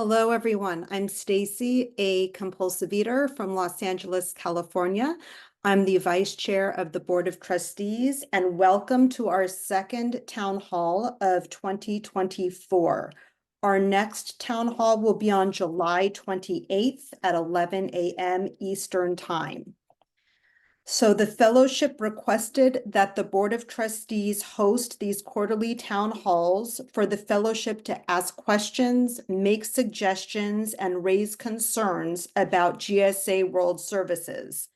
Hello, everyone. I'm Stacy, a compulsive eater from Los Angeles, California. I'm the Vice Chair of the Board of Trustees, and welcome to our second Town Hall of 2024. Our next Town Hall will be on July 28th at 11 a.m. Eastern Time. So the fellowship requested that the Board of Trustees host these quarterly town halls for the fellowship to ask questions, make suggestions, and raise concerns about GSA World Services.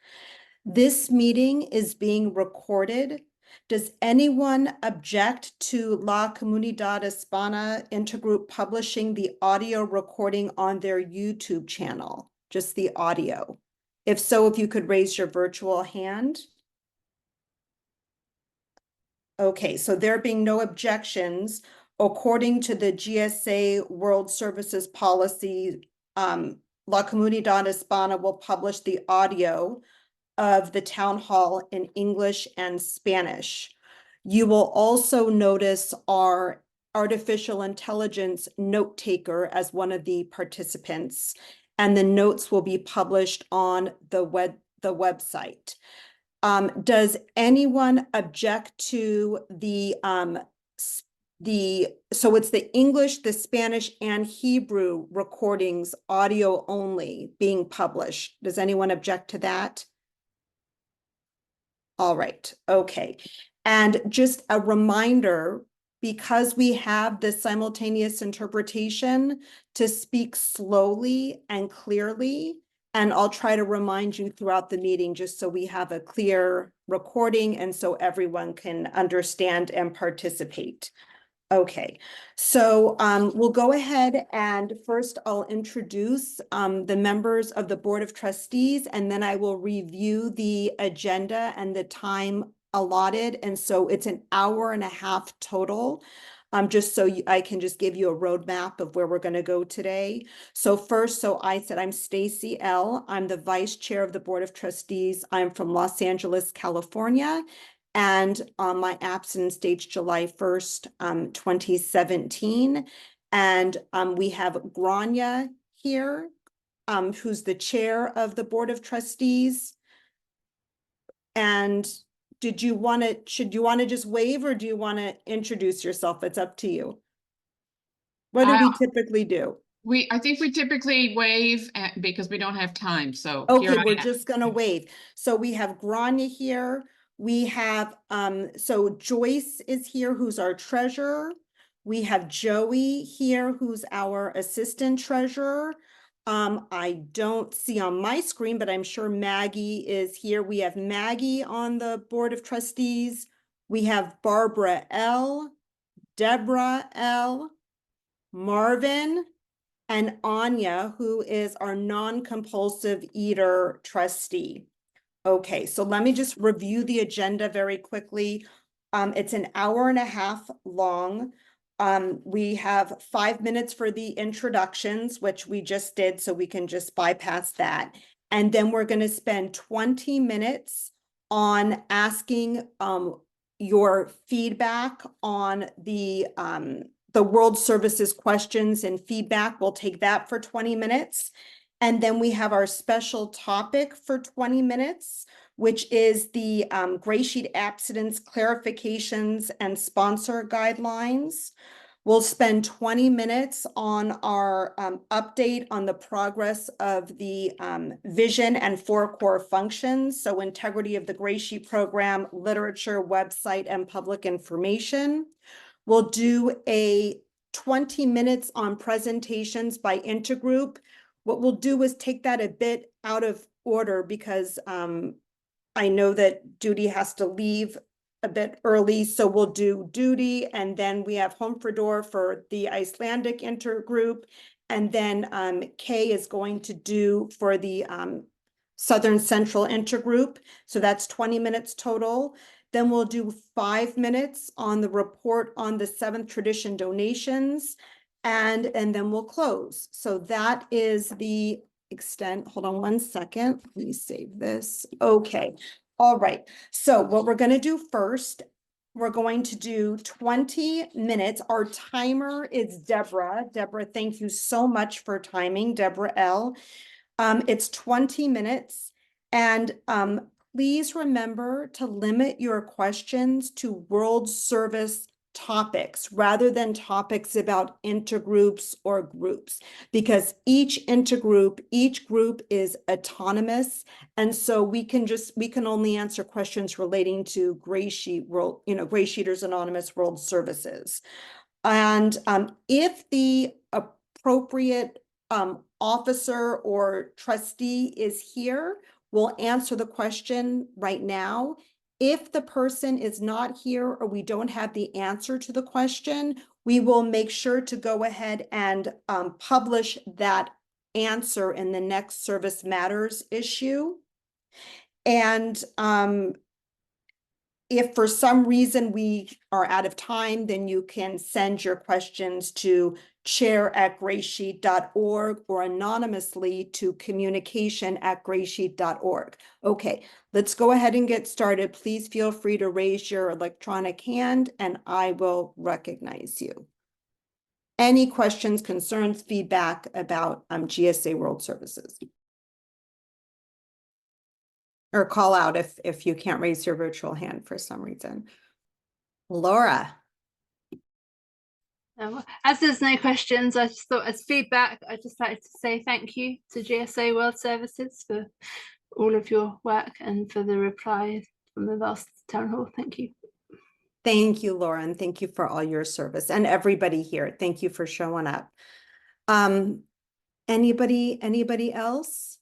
This meeting is being recorded. Does anyone object to La Comunidad Hispana Intergroup publishing the audio recording on their YouTube channel? Just the audio. If so, if you could raise your virtual hand. Okay, so there being no objections, according to the GSA World Services Policy, La Comunidad Hispana will publish the audio of the town hall in English and Spanish. You will also notice our artificial intelligence note taker as one of the participants, and the notes will be published on the website. Does anyone object to so it's the English, the Spanish, and Hebrew recordings, audio only, being published? Does anyone object to that? All right, okay. And just a reminder, because we have the simultaneous interpretation, to speak slowly and clearly, and I'll try to remind you throughout the meeting just so we have a clear recording and so everyone can understand and participate. Okay, so we'll go ahead and first I'll introduce the members of the Board of Trustees, and then I will review the agenda and the time allotted. And so it's an hour and a half total, just so I can just give you a roadmap of where we're going to go today. So first, so I said I'm Stacy L. I'm the Vice Chair of the Board of Trustees. I'm from Los Angeles, California. And my absence dates July 1st, 2017. And we have Grania here, who's the chair of the Board of Trustees. And should you want to just wave, or do you want to introduce yourself? It's up to you. What do we typically do? I think we typically wave because we don't have time. So okay, we're just gonna wave. So we have Grania here. We have so Joyce is here, who's our treasurer. We have Joey here, who's our assistant treasurer. I don't see on my screen, but I'm sure Maggie is here. We have Maggie on the Board of Trustees. We have Barbara L, Deborah L, Marvin, and Anya, who is our non-compulsive eater trustee. Okay, so let me just review the agenda very quickly. It's an hour and a half long. We have 5 minutes for the introductions, which we just did, so we can just bypass that. And then we're going to spend 20 minutes on asking your feedback on the World Services questions and feedback. We'll take that for 20 minutes. And then we have our special topic for 20 minutes, which is the GreySheet abstinence clarifications and sponsor guidelines. We'll spend 20 minutes on our update on the progress of the vision and 4 core functions. So integrity of the GreySheet program, literature, website, and public information. We'll do a 20 minutes on presentations by intergroup. What we'll do is take that a bit out of order because I know that Duty has to leave a bit early. So we'll do Duty, and then we have Homfredor for the Icelandic intergroup. And then Kay is going to do for the Southern Central intergroup. So that's 20 minutes total. Then we'll do 5 minutes on the report on the 7th tradition donations. And then we'll close. So that is the extent. Hold on one second. Let me save this. Okay. All right. So what we're going to do first We're going to do 20 minutes. Our timer is Deborah. Deborah, thank you so much for timing, Deborah L. It's 20 minutes. And please remember to limit your questions to world service topics rather than topics about intergroups or groups, because each group is autonomous. And so we can only answer questions relating to GreySheeters Anonymous World Services. And if the appropriate officer or trustee is here, we'll answer the question right now. If the person is not here or we don't have the answer to the question, we will make sure to go ahead and publish that answer in the next Service Matters issue. And if for some reason we are out of time, then you can send your questions to chair@greysheet.org or anonymously to communication@greysheet.org. Okay, let's go ahead and get started. Please feel free to raise your electronic hand and I will recognize you. Any questions, concerns, feedback about GSA World Services? Or call out if you can't raise your virtual hand for some reason. Laura. As there's no questions, I just thought as feedback, I'd just like to say thank you to GSA World Services for all of your work and for the replies from the last town hall. Thank you. Thank you, Laura, and thank you for all your service, and everybody here. Thank you for showing up. Anybody else?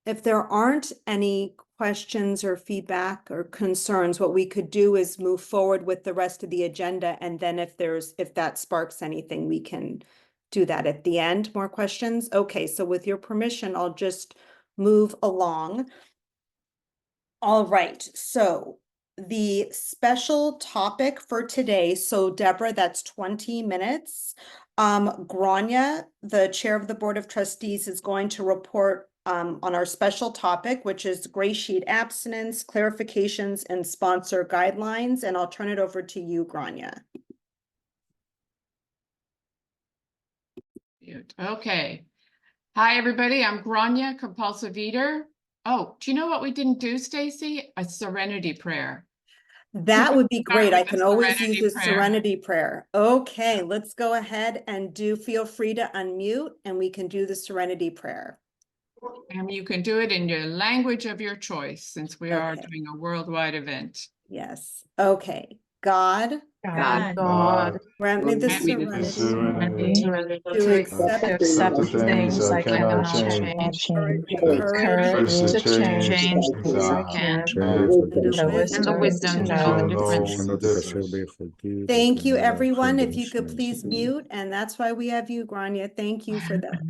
If there aren't any questions or feedback or concerns, what we could do is move forward with the rest of the agenda. And then if that sparks anything, we can do that at the end. More questions? Okay, so with your permission, I'll just move along. All right, so the special topic for today, so Deborah, that's 20 minutes. Grania, the chair of the Board of Trustees, is going to report on our special topic, which is GreySheet abstinence, clarifications, and sponsor guidelines. And I'll turn it over to you, Grania. Okay. Hi, everybody. I'm Grania, compulsive eater. Oh, do you know what we didn't do, Stacy? A serenity prayer. That would be great. I can always serenity use a prayer. serenity prayer. Okay, let's go ahead and feel free to unmute and we can do the serenity prayer. And you can do it in your language of your choice, since we are doing a worldwide event. Yes. Okay. God, grant me the serenity to accept the things I cannot change, the courage to change the things I can, and the wisdom to know the difference. Thank you, everyone. If you could please mute, and that's why we have you, Grania. Thank you for that.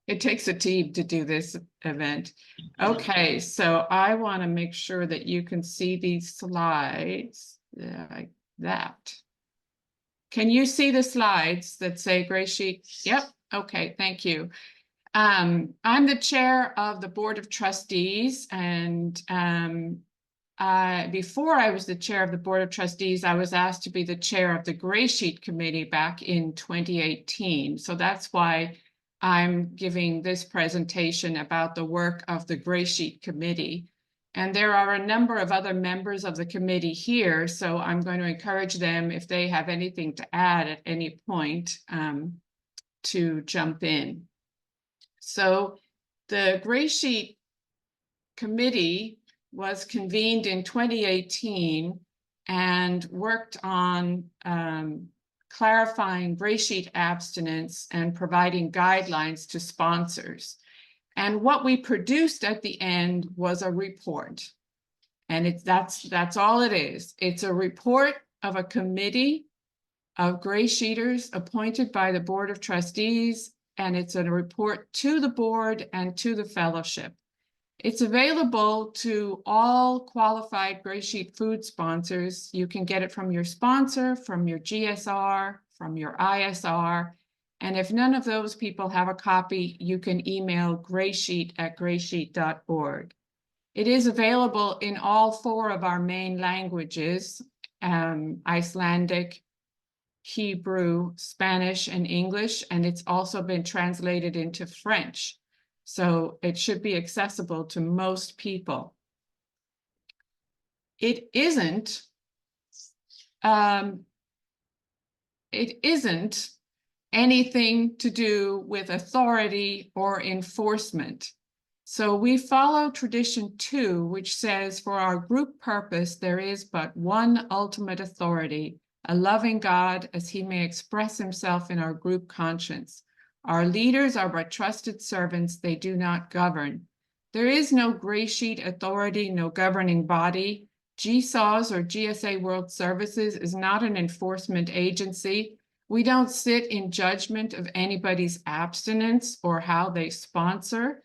It takes a team to do this event. Okay, so I want to make sure that you can see these slides like that. Can you see the slides that say GreySheet? Yep. Okay, thank you. I'm the chair of the Board of Trustees, and before I was the chair of the Board of Trustees, I was asked to be the chair of the GreySheet committee back in 2018. So that's why I'm giving this presentation about the work of the GreySheet committee. And there are a number of other members of the committee here, so I'm going to encourage them, if they have anything to add at any point, to jump in. So the GreySheet committee was convened in 2018 and worked on clarifying GreySheet abstinence and providing guidelines to sponsors. And what we produced at the end was a report. And that's all it is. It's a report of a committee of GreySheeters appointed by the Board of Trustees, and it's a report to the board and to the fellowship. It's available to all qualified GreySheet food sponsors. You can get it from your sponsor, from your GSR, from your ISR. And if none of those people have a copy, you can email greysheet@greysheet.org. It is available in all 4 of our main languages, Icelandic, Hebrew, Spanish, and English, and it's also been translated into French. So it should be accessible to most people. It isn't anything to do with authority or enforcement. So we follow tradition 2, which says, for our group purpose, there is but one ultimate authority, a loving God, as he may express himself in our group conscience. Our leaders are but trusted servants, they do not govern. There is no GreySheet authority, no governing body. GSAs or GSA World Services is not an enforcement agency. We don't sit in judgment of anybody's abstinence or how they sponsor.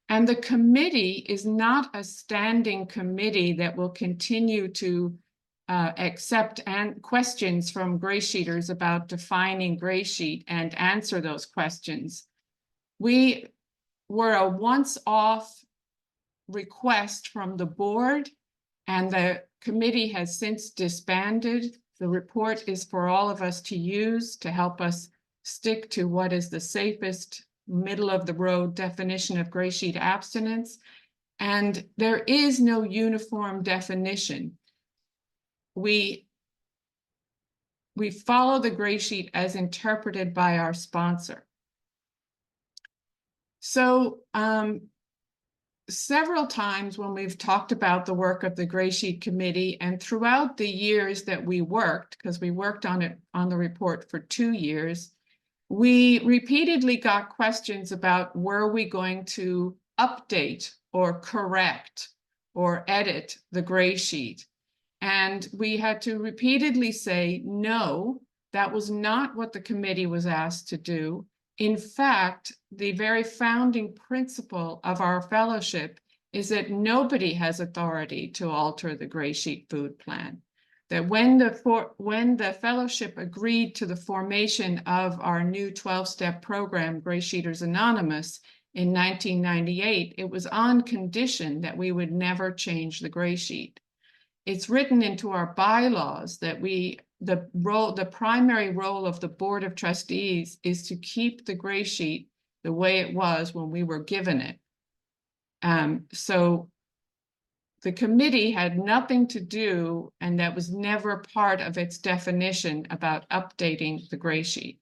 And the committee is not a standing committee that will continue to accept questions from GreySheeters about defining GreySheet and answer those questions. We were a once-off request from the board, and the committee has since disbanded. The report is for all of us to use to help us stick to what is the safest middle-of-the-road definition of GreySheet abstinence. And there is no uniform definition. We follow the GreySheet as interpreted by our sponsor. So several times when we've talked about the work of the GreySheet committee, and throughout the years that we worked, because we worked on it on the report for 2 years, we repeatedly got questions about, were we going to update or correct or edit the GreySheet? And we had to repeatedly say, no, that was not what the committee was asked to do. In fact, the very founding principle of our fellowship is that nobody has authority to alter the GreySheet food plan. That when the fellowship agreed to the formation of our new 12-step program, GreySheeters Anonymous, in 1998, it was on condition that we would never change the GreySheet. It's written into our bylaws that the primary role of the Board of Trustees is to keep the GreySheet the way it was when we were given it. So the committee had nothing to do, and that was never part of its definition about updating the GreySheet.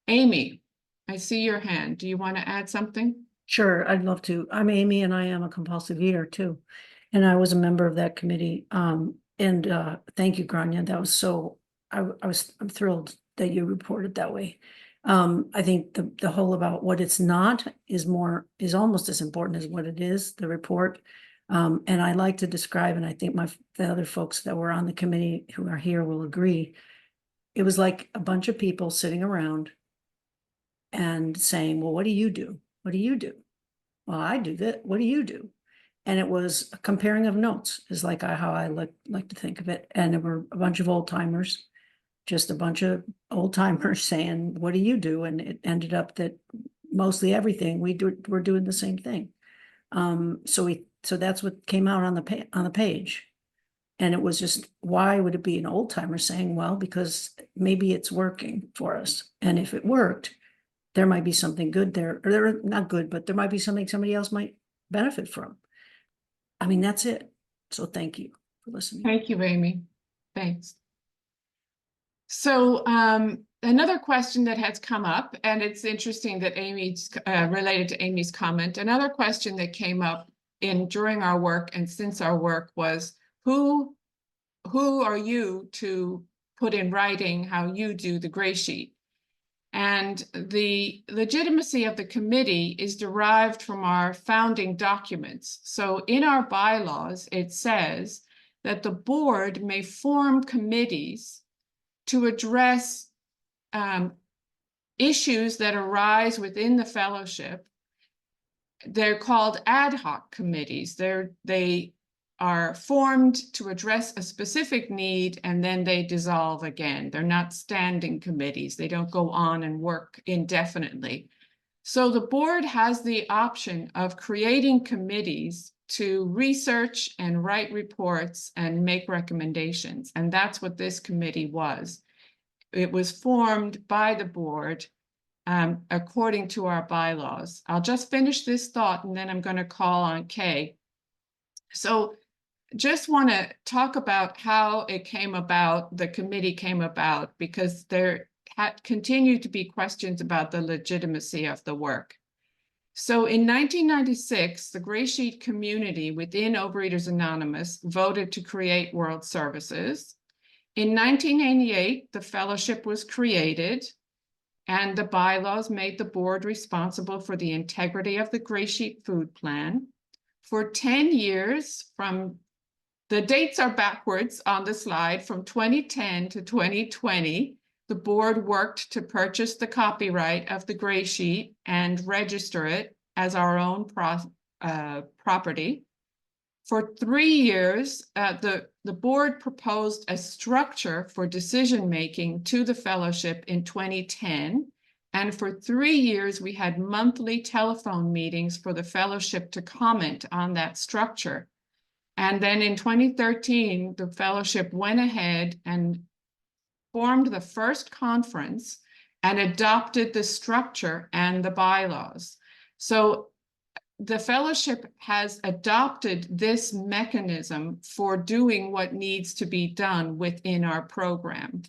Amy, I see your hand. Do you want to add something? Sure, I'd love to. I'm Amy, and I am a compulsive eater too. And I was a member of that committee. Thank you, Grania. That was so, I'm thrilled that you reported that way. I think the whole about what it's not is almost as important as what it is, the report. And I like to describe, and I think the other folks that were on the committee who are here will agree, it was like a bunch of people sitting around and saying, well, what do you do? What do you do? Well, I do that. What do you do? And it was a comparing of notes is like how I like to think of it. And there were a bunch of old timers, just a bunch of old timers saying, what do you do? And it ended up that mostly everything we're doing the same thing. So that's what came out on the page. And it was just, why would it be an old timer saying, well, because maybe it's working for us. And if it worked, there might be something good there, or they're not good, but there might be something somebody else might benefit from. I mean, that's it. So thank you for listening. Thank you, Amy. Thanks. So another question that has come up, and it's interesting that Amy's related to Amy's comment. Another question that came up during our work and since our work was, who are you to put in writing how you do the GreySheet? And the legitimacy of the committee is derived from our founding documents. So in our bylaws, it says that the board may form committees to address issues that arise within the fellowship. They're called ad hoc committees. They are formed to address a specific need, and then they dissolve again. They're not standing committees. They don't go on and work indefinitely. So the board has the option of creating committees to research and write reports and make recommendations. And that's what this committee was. It was formed by the board according to our bylaws. I'll just finish this thought and then I'm going to call on Kay. So just want to talk about how it came about, the committee came about, because there continue to be questions about the legitimacy of the work. So in 1996, the GreySheet community within Overeaters Anonymous voted to create World Services. In 1988, the fellowship was created, and the bylaws made the board responsible for the integrity of the GreySheet food plan. For 10 years, from the dates are backwards on the slide, from 2010 to 2020, the board worked to purchase the copyright of the GreySheet and register it as our own property. For 3 years, the board proposed a structure for decision-making to the fellowship in 2010. And for 3 years, we had monthly telephone meetings for the fellowship to comment on that structure. And then in 2013, the fellowship went ahead and formed the first conference and adopted the structure and the bylaws. So the fellowship has adopted this mechanism for doing what needs to be done within our program.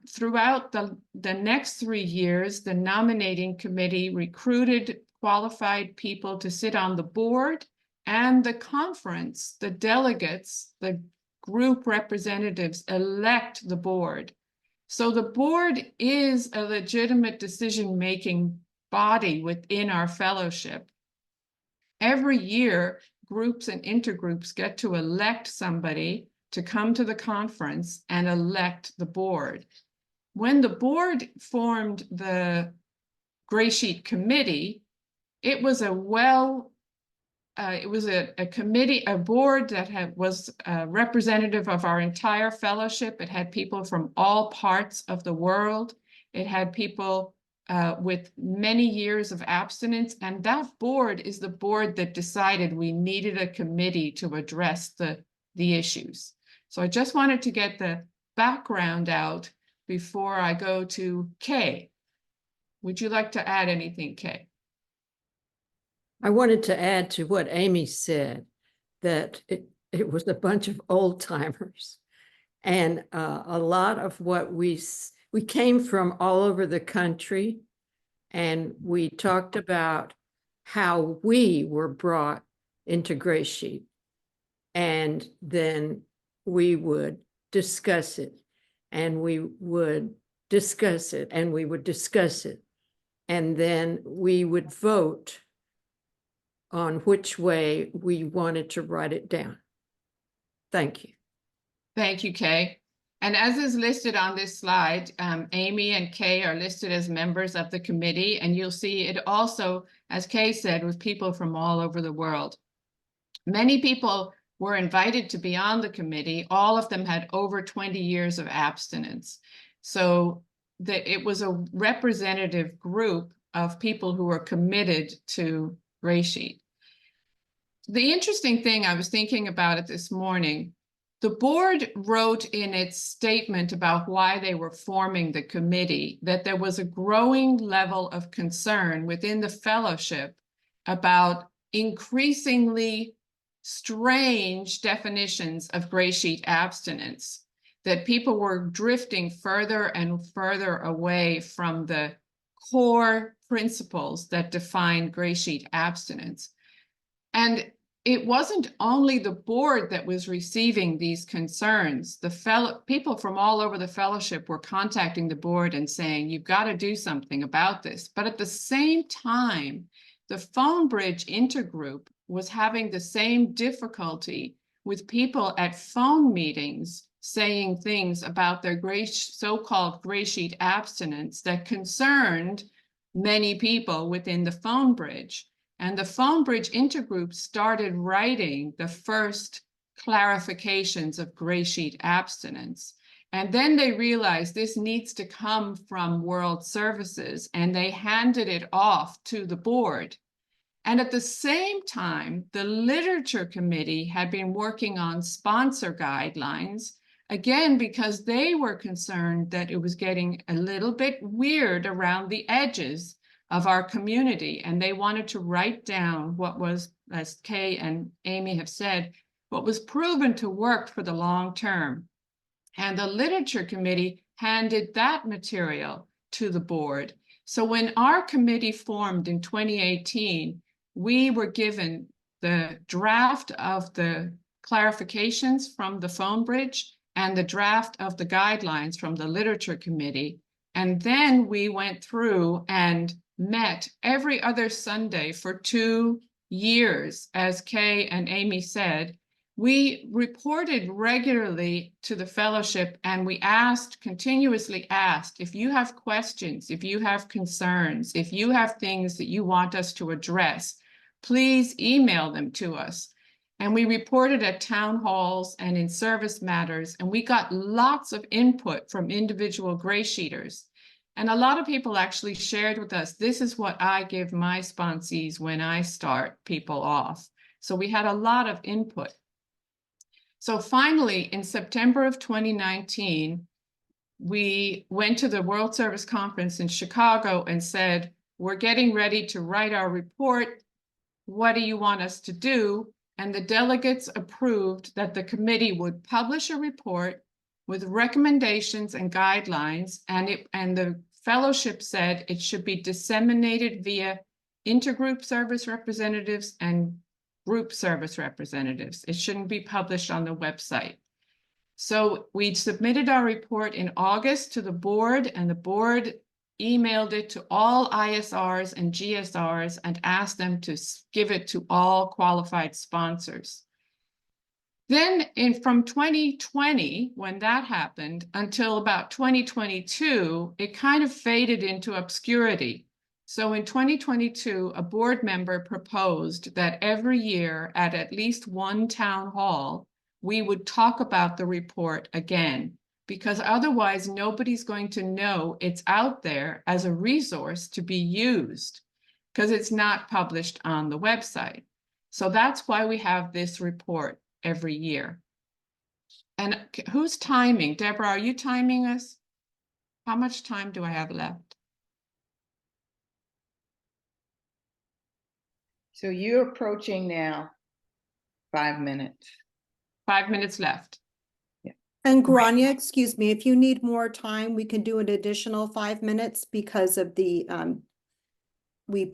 Throughout the next 3 years, the nominating committee recruited qualified people to sit on the board, and the conference, the delegates, the group representatives elect the board. So the board is a legitimate decision-making body within our fellowship. Every year, groups and intergroups get to elect somebody to come to the conference and elect the board. When the board formed the GreySheet committee, it was a committee, a board that was representative of our entire fellowship. It had people from all parts of the world. It had people with many years of abstinence, and that board is the board that decided we needed a committee to address the issues. So I just wanted to get the background out before I go to Kay. Would you like to add anything, Kay? I wanted to add to what Amy said, that it was a bunch of old timers, and a lot of what we came from all over the country, and we talked about how we were brought into GreySheet, and then we would discuss it, and we would discuss it, and we would discuss it, and then we would vote on which way we wanted to write it down. Thank you. Thank you, Kay. And as is listed on this slide, Amy and Kay are listed as members of the committee, and you'll see it also, as Kay said, was people from all over the world. Many people were invited to be on the committee. All of them had over 20 years of abstinence. So it was a representative group of people who were committed to GreySheet. The interesting thing, I was thinking about it this morning, the board wrote in its statement about why they were forming the committee that there was a growing level of concern within the fellowship about increasingly strange definitions of GreySheet abstinence, that people were drifting further and further away from the core principles that define GreySheet abstinence. And it wasn't only the board that was receiving these concerns. People from all over the fellowship were contacting the board and saying, you've got to do something about this. But at the same time, the Phone Bridge intergroup was having the same difficulty with people at phone meetings saying things about their so-called GreySheet abstinence that concerned many people within the Phone Bridge. And the Phone Bridge intergroup started writing the first clarifications of GreySheet abstinence. And then they realized this needs to come from World Services, and they handed it off to the board. And at the same time, the literature committee had been working on sponsor guidelines, again, because they were concerned that it was getting a little bit weird around the edges of our community. And they wanted to write down what was, as Kay and Amy have said, what was proven to work for the long term. And the literature committee handed that material to the board. So when our committee formed in 2018, we were given the draft of the clarifications from the phone bridge and the draft of the guidelines from the literature committee. And then we went through and met every other Sunday for 2 years, as Kay and Amy said. We reported regularly to the fellowship, and we continuously asked, if you have questions, if you have concerns, if you have things that you want us to address, please email them to us. And we reported at town halls and in service matters, and we got lots of input from individual GreySheeters. And a lot of people actually shared with us, this is what I give my sponsees when I start people off. So we had a lot of input. So finally, in September of 2019, we went to the World Service Conference in Chicago and said, we're getting ready to write our report. What do you want us to do? And the delegates approved that the committee would publish a report with recommendations and guidelines, and the fellowship said it should be disseminated via intergroup service representatives and group service representatives. It shouldn't be published on the website. So we submitted our report in August to the board, and the board emailed it to all ISRs and GSRs and asked them to give it to all qualified sponsors. Then from 2020, when that happened, until about 2022, it kind of faded into obscurity. So in 2022, a board member proposed that every year at least one town hall, we would talk about the report again, because otherwise nobody's going to know it's out there as a resource to be used, because it's not published on the website. So that's why we have this report every year. And who's timing? Deborah, are you timing us? How much time do I have left? So you're approaching now 5 minutes. 5 minutes left. And Grania, excuse me, if you need more time, we can do an additional 5 minutes because of the, we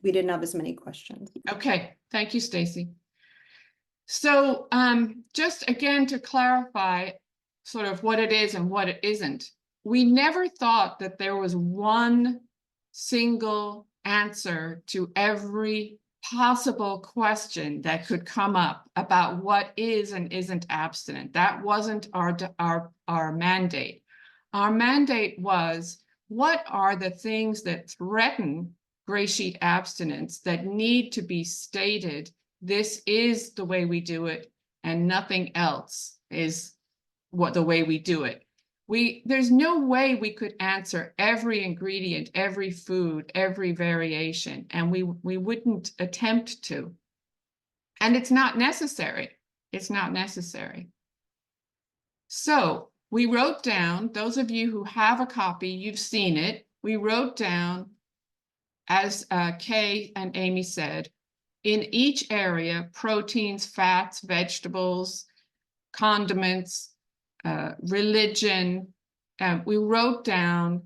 didn't have as many questions. Okay, thank you, Stacy. So just again to clarify sort of what it is and what it isn't, we never thought that there was one single answer to every possible question that could come up about what is and isn't abstinent. That wasn't our mandate. Our mandate was, what are the things that threaten GreySheet abstinence that need to be stated? This is the way we do it, and nothing else is the way we do it. There's no way we could answer every ingredient, every food, every variation, and we wouldn't attempt to. And it's not necessary. It's not necessary. So we wrote down, those of you who have a copy, you've seen it. We wrote down, as Kay and Amy said, in each area, proteins, fats, vegetables, condiments, religion. We wrote down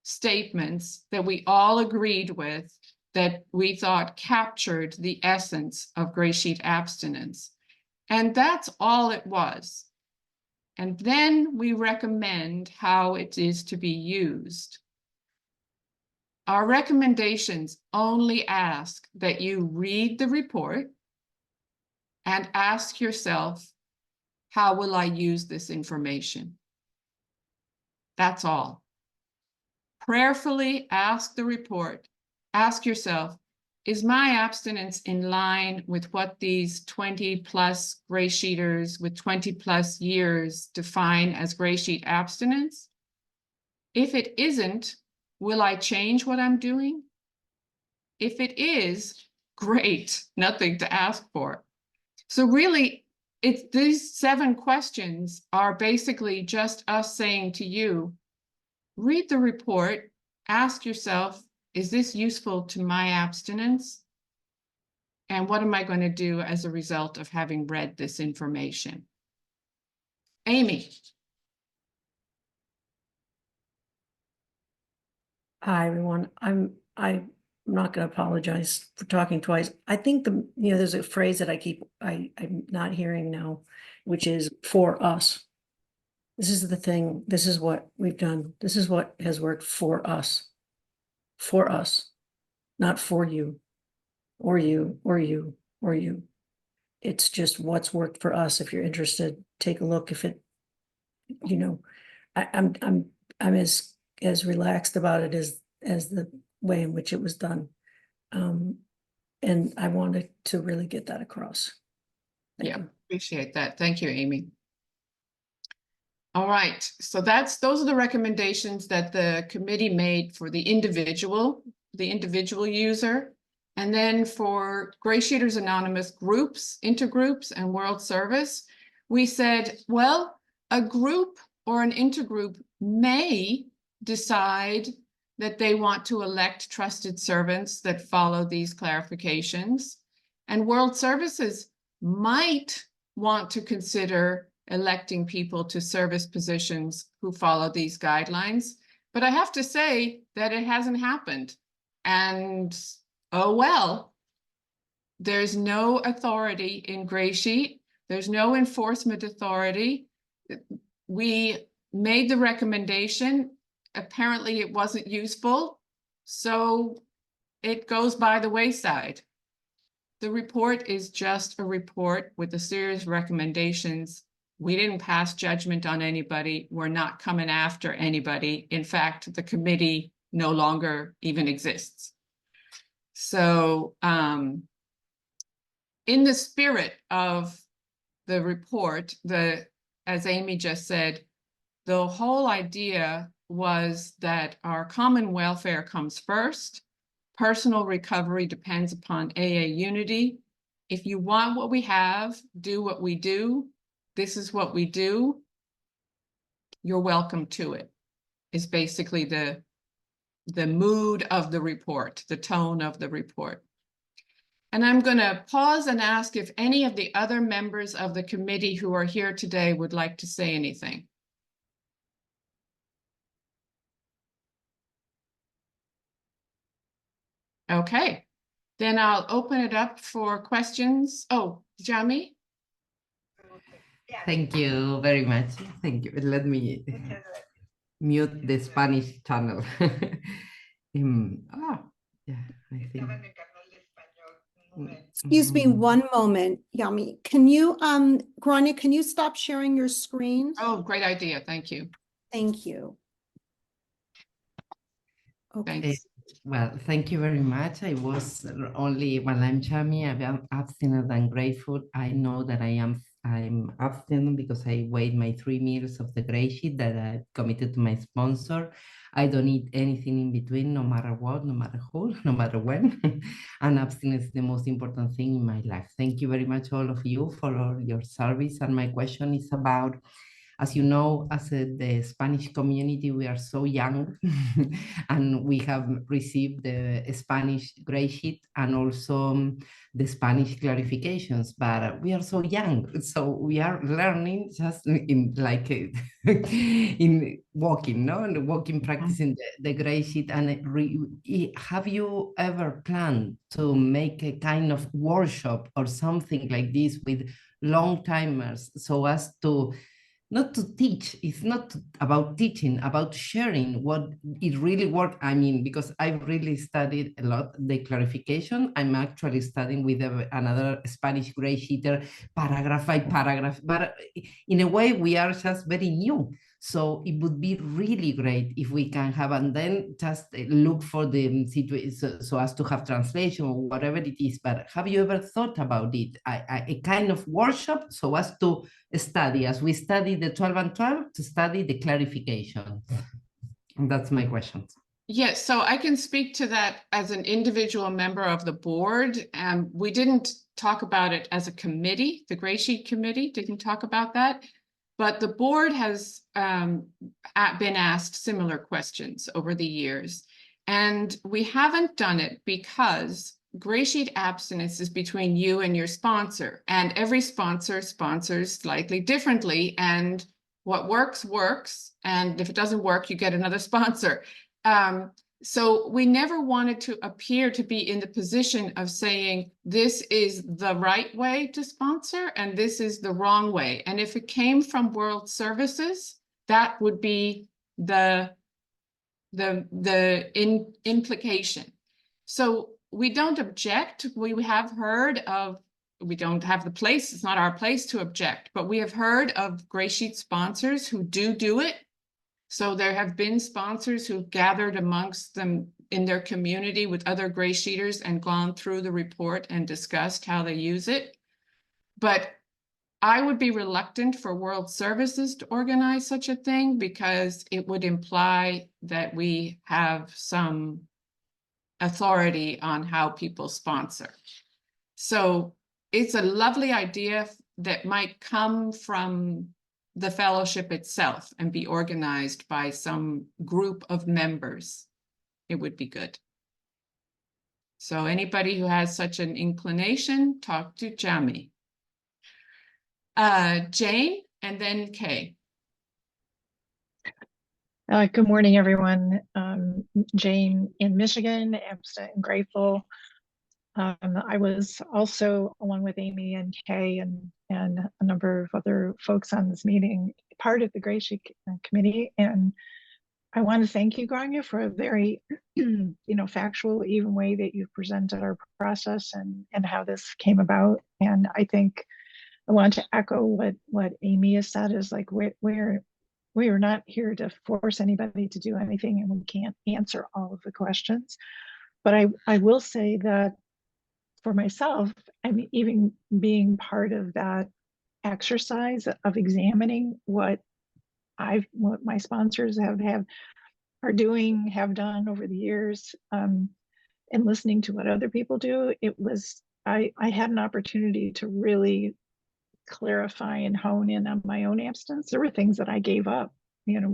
statements that we all agreed with that we thought captured the essence of GreySheet abstinence. And that's all it was. And then we recommend how it is to be used. Our recommendations only ask that you read the report and ask yourself, how will I use this information? That's all. Prayerfully ask the report. Ask yourself, is my abstinence in line with what these 20+ GreySheeters with 20+ years define as GreySheet abstinence? If it isn't, will I change what I'm doing? If it is, great, nothing to ask for. So really, these 7 questions are basically just us saying to you, read the report, ask yourself, is this useful to my abstinence? And what am I going to do as a result of having read this information? Amy. Hi, everyone. I'm not going to apologize for talking twice. I think there's a phrase that I'm not hearing now, which is for us. This is the thing. This is what we've done. This is what has worked for us, not for you, or you, or you, or you. It's just what's worked for us. If you're interested, take a look. If it, I'm as relaxed about it as the way in which it was done. And I wanted to really get that across. Thank you. Appreciate that. Thank you, Amy. All right, so those are the recommendations that the committee made for the individual user. And then for GreySheeters Anonymous groups, intergroups, and World Service, we said, well, a group or an intergroup may decide that they want to elect trusted servants that follow these clarifications. And World Services might want to consider electing people to service positions who follow these guidelines. But I have to say that it hasn't happened. And oh well, there's no authority in GreySheet. There's no enforcement authority. We made the recommendation. Apparently it wasn't useful, so it goes by the wayside. The report is just a report with a series of recommendations. We didn't pass judgment on anybody. We're not coming after anybody. In fact, the committee no longer even exists. So in the spirit of the report, as Amy just said, the whole idea was that our common welfare comes first. Personal recovery depends upon AA unity. If you want what we have, do what we do. This is what we do. You're welcome to it, is basically the mood of the report, the tone of the report. And I'm going to pause and ask if any of the other members of the committee who are here today would like to say anything. Okay, then I'll open it up for questions. Oh, Jami? Thank you very much. Thank you. Let me mute the Spanish channel. Yeah, I think. Excuse me one moment, Yami. Can you, Grania, can you stop sharing your screen? Oh, great idea. Thank you. Thank you. Okay. Thanks. Well, thank you very much. I was only, well, I'm Chami, I'm abstinent and grateful. I know that I'm abstinent because I weighed my 3 meals of the GreySheet that I committed to my sponsor. I don't eat anything in between, no matter what, no matter who, no matter when. And abstinence is the most important thing in my life. Thank you very much, all of you, for all your service. And my question is about, as you know, as the Spanish community, we are so young and we have received the Spanish GreySheet and also the Spanish clarifications, but we are so young. So we are learning just in like in walking, no? And walking, practicing the GreySheet. And have you ever planned to make a kind of workshop or something like this with long timers so as to not to teach, it's not about teaching, about sharing what it really worked. I mean, because I've really studied a lot the clarification. I'm actually studying with another Spanish GreySheeter, paragraph by paragraph, but in a way we are just very new. So it would be really great if we can have, and then just look for the situation so as to have translation or whatever it is. But have you ever thought about it? A kind of workshop so as to study, as we study the 12 and 12, to study the clarification. And that's my question. Yes, so I can speak to that as an individual member of the board. And we didn't talk about it as a committee. The GreySheet committee didn't talk about that. But the board has been asked similar questions over the years. And we haven't done it because GreySheet abstinence is between you and your sponsor. And every sponsor sponsors slightly differently. And what works, works. And if it doesn't work, you get another sponsor. So we never wanted to appear to be in the position of saying this is the right way to sponsor and this is the wrong way. And if it came from World Services, that would be the implication. So we don't object. We have heard of, we don't have the place, it's not our place to object, but we have heard of GreySheet sponsors who do it. So there have been sponsors who've gathered amongst them in their community with other GreySheeters and gone through the report and discussed how they use it. But I would be reluctant for World Services to organize such a thing because it would imply that we have some authority on how people sponsor. So it's a lovely idea that might come from the fellowship itself and be organized by some group of members. It would be good. So anybody who has such an inclination, talk to Jami. Jane and then Kay. Good morning, everyone. Jane in Michigan, abstinent and grateful. I was also, along with Amy and Kay and a number of other folks on this meeting, part of the GreySheet committee. And I want to thank you, Grania, for a very, factual, even way that you've presented our process and how this came about. And I think I want to echo what Amy has said is like, we are not here to force anybody to do anything, and we can't answer all of the questions. But I will say that for myself, I mean, even being part of that exercise of examining what my sponsors are doing, have done over the years, and listening to what other people do, I had an opportunity to really clarify and hone in on my own abstinence. There were things that I gave up,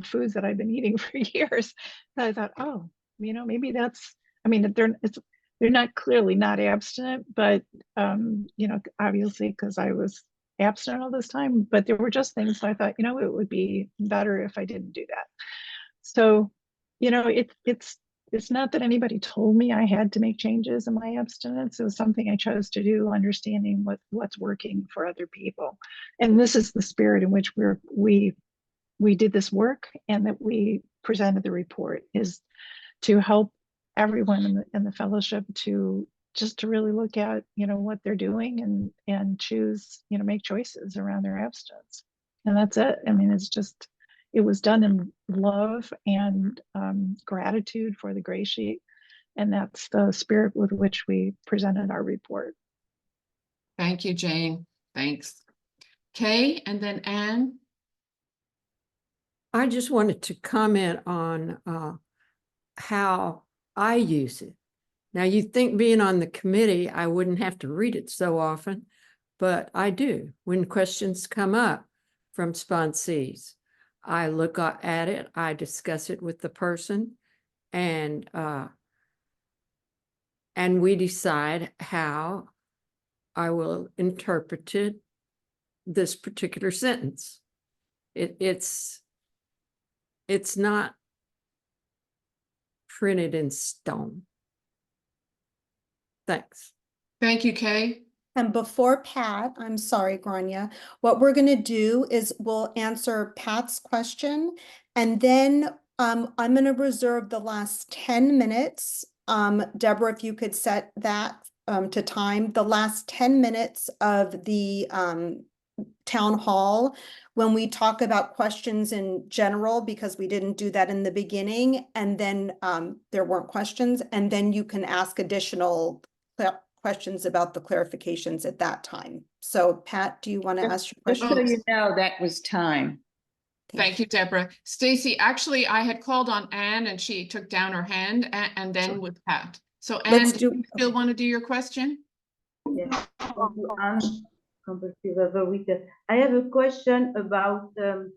foods that I've been eating for years. And I thought, oh, maybe that's, I mean, they're not clearly not abstinent, but, obviously because I was abstinent all this time, but there were just things that I thought, it would be better if I didn't do that. So, it's not that anybody told me I had to make changes in my abstinence. It was something I chose to do, understanding what's working for other people. And this is the spirit in which we did this work, and that we presented the report, is to help everyone in the fellowship to really look at, what they're doing and choose, make choices around their abstinence. And that's it. I mean, it was done in love and gratitude for the GreySheet. And that's the spirit with which we presented our report. Thank you, Jane. Thanks. Kay and then Anne. I just wanted to comment on how I use it. Now, you'd think being on the committee, I wouldn't have to read it so often, but I do. When questions come up from sponsees, I look at it, I discuss it with the person, and we decide how I will interpret this particular sentence. It's not printed in stone. Thanks. Thank you, Kay. And before Pat, I'm sorry, Grania, what we're going to do is we'll answer Pat's question, and then I'm going to reserve the last 10 minutes. Deborah, if you could set that to time, the last 10 minutes of the town hall, when we talk about questions in general, because we didn't do that in the beginning, and then there weren't questions, and then you can ask additional questions about the clarifications at that time. So Pat, do you want to ask your Just question? so you know, that was time. Thank you, Deborah. Stacy, actually, I had called on Anne and she took down her hand and then with Pat. So Anne, Let's do do- you still want to do your question? Yes, thank you, Anne, compulsive overeater. I have a question about the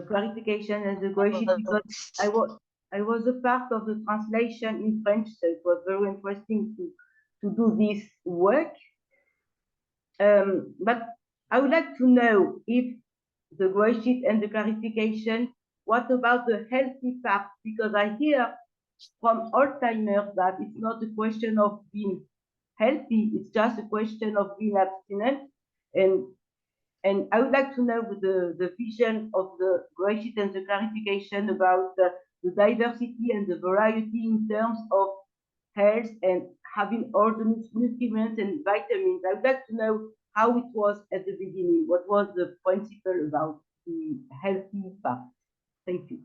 clarification and the GreySheet, because I was a part of the translation in French, so it was very interesting to do this work. But I would like to know if the GreySheet and the clarification, what about the healthy part? Because I hear from Alzheimer's that it's not a question of being healthy, it's just a question of being abstinent. And I would like to know the vision of the GreySheet and the clarification about the diversity and the variety in terms of health and having all the nutrients and vitamins. I would like to know how it was at the beginning. What was the principle about the healthy part? Thank you.